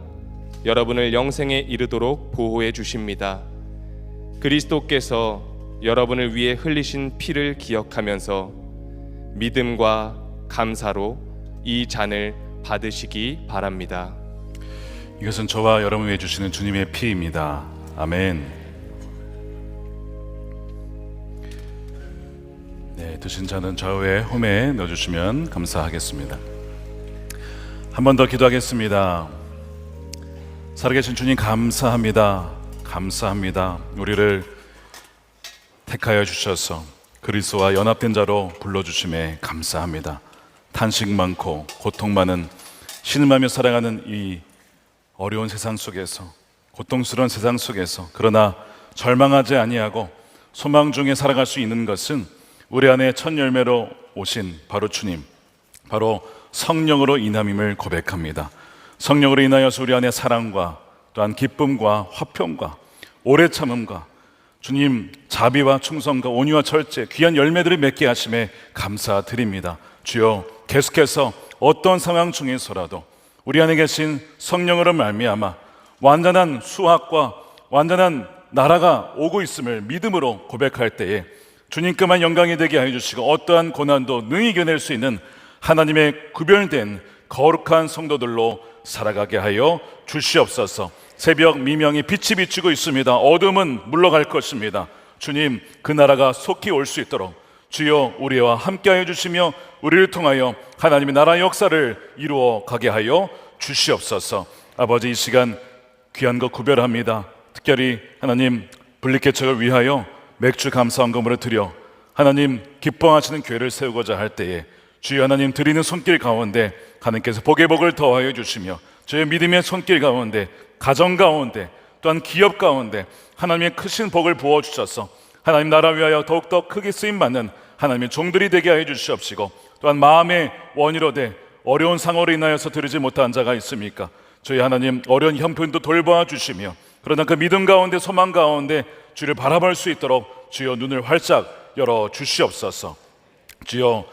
여러분을 영생에 이르도록 보호해 주십니다. 그리스도께서 여러분을 위해 흘리신 피를 기억하면서 믿음과 감사로 이 잔을 받으시기 바랍니다. 이것은 저와 여러분을 위해 주시는 주님의 피입니다. 아멘. 네, 드신 잔은 좌우에 홈에 넣어주시면 감사하겠습니다. 한 번 더 기도하겠습니다. 살아계신 주님 감사합니다. 감사합니다. 우리를 택하여 주셔서 그리스도와 연합된 자로 불러주심에 감사합니다. 탄식 많고 고통 많은 신음하며 살아가는 이 어려운 세상 속에서, 고통스러운 세상 속에서, 그러나 절망하지 아니하고 소망 중에 살아갈 수 있는 것은 우리 안에 첫 열매로 오신 바로 주님, 바로 성령으로 인함임을 고백합니다. 성령으로 인하여서 우리 안에 사랑과 또한 기쁨과 화평과 오래 참음과 주님 자비와 충성과 온유와 절제, 귀한 열매들을 맺게 하심에 감사드립니다. 주여, 계속해서 어떤 상황 중에서라도 우리 안에 계신 성령으로 말미암아 완전한 수확과 완전한 나라가 오고 있음을 믿음으로 고백할 때에 주님께만 영광이 되게 하여 주시고 어떠한 고난도 능히 이겨낼 수 있는 하나님의 구별된 거룩한 성도들로 살아가게 하여 주시옵소서. 새벽 미명이 빛이 비추고 있습니다. 어둠은 물러갈 것입니다. 주님, 그 나라가 속히 올 수 있도록 주여 우리와 함께하여 주시며 우리를 통하여 하나님의 나라 역사를 이루어 가게 하여 주시옵소서. 아버지, 이 시간 귀한 것 구별합니다. 특별히 하나님 분리개척을 위하여 맥주 감사헌금으로 드려 하나님 기뻐하시는 교회를 세우고자 할 때에 주여 하나님 드리는 손길 가운데 하나님께서 복의 복을 더하여 주시며 저의 믿음의 손길 가운데, 가정 가운데, 또한 기업 가운데 하나님의 크신 복을 부어주셔서 하나님 나라 위하여 더욱더 크게 쓰임받는 하나님의 종들이 되게 하여 주시옵시고, 또한 마음의 원이로 돼 어려운 상황으로 인하여서 드리지 못한 자가 있습니까? 저희 하나님 어려운 형편도 돌보아 주시며, 그러나 그 믿음 가운데 소망 가운데 주를 바라볼 수 있도록 주여 눈을 활짝 열어 주시옵소서. 주여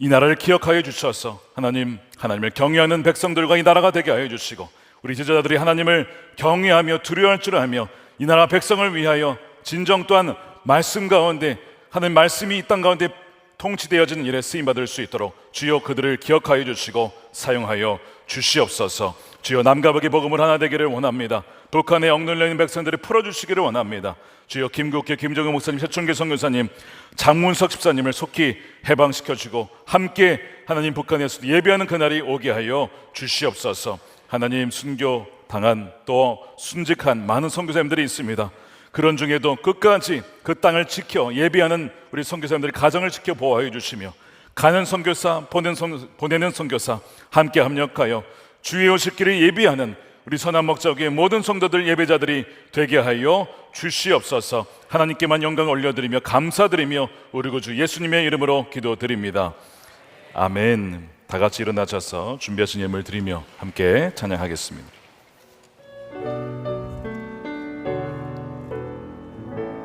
이 나라를 기억하여 주셔서 하나님을 경외하는 백성들과 이 나라가 되게 하여 주시고, 우리 제자들이 하나님을 경외하며 두려워할 줄 알며 이 나라 백성을 위하여 진정 또한 말씀 가운데 하나님 말씀이 이 땅 가운데 통치되어지는 일에 쓰임받을 수 있도록 주여 그들을 기억하여 주시고 사용하여 주시옵소서. 주여 남과 북의 복음을 하나 되기를 원합니다. 북한에 억눌려 있는 백성들을 풀어주시기를 원합니다. 주여 김국기, 김정은 목사님, 최충기 선교사님, 장문석 집사님을 속히 해방시켜주고 함께 하나님 북한에서 예배하는 그날이 오게 하여 주시옵소서. 하나님 순교 당한 또 순직한 많은 선교사님들이 있습니다. 그런 중에도 끝까지 그 땅을 지켜 예배하는 우리 선교사님들의 가정을 지켜 보호하여 주시며, 가는 선교사, 보내는 선교사 함께 합력하여 주의 오실 길을 예비하는 우리 선한목자교회 모든 성도들 예배자들이 되게 하여 주시옵소서. 하나님께만 영광을 올려드리며 감사드리며 우리 구주 예수님의 이름으로 기도드립니다. 아멘. 다 같이 일어나셔서 준비하신 예물 드리며 함께 찬양하겠습니다.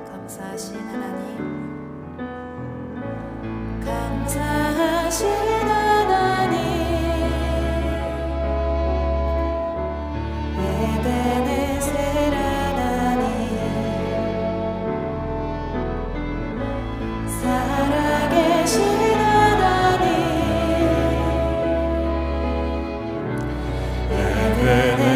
감사하신 하나님, 감사하신 하나님, 에베네셀 하나님, 살아계신 하나님, 에베네셀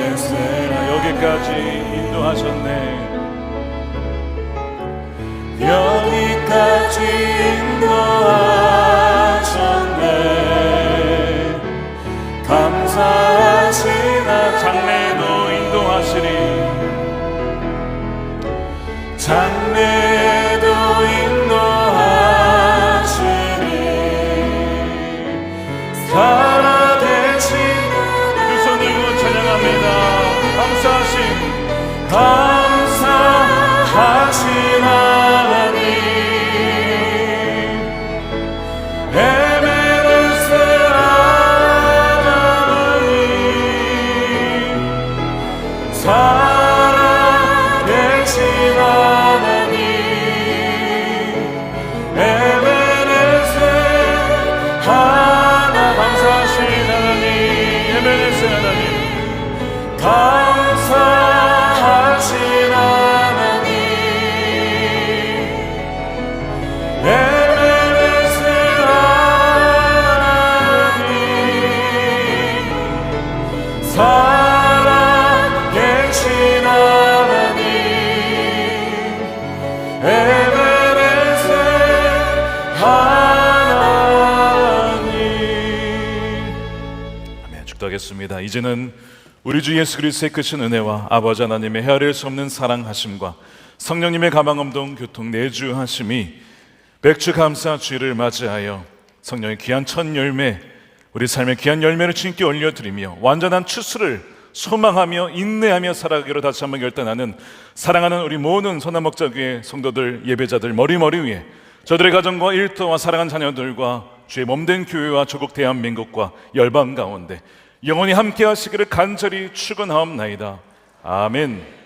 기도하겠습니다. 이제는 우리 주 예수 그리스도의 크신 은혜와 아버지 하나님의 헤아릴 수 없는 사랑하심과 성령님의 가망음동 교통 내주하심이 맥주 감사 주일을 맞이하여 성령의 귀한 첫 열매, 우리 삶의 귀한 열매를 주님께 올려드리며 완전한 추수를 소망하며 인내하며 살아가기로 다시 한번 결단하는 사랑하는 우리 모든 선한목자교회 성도들, 예배자들 머리머리 위에 저들의 가정과 일터와 사랑하는 자녀들과 주의 몸된 교회와 조국 대한민국과 열방 가운데 영원히 함께 하시기를 간절히 축원하옵나이다. 아멘.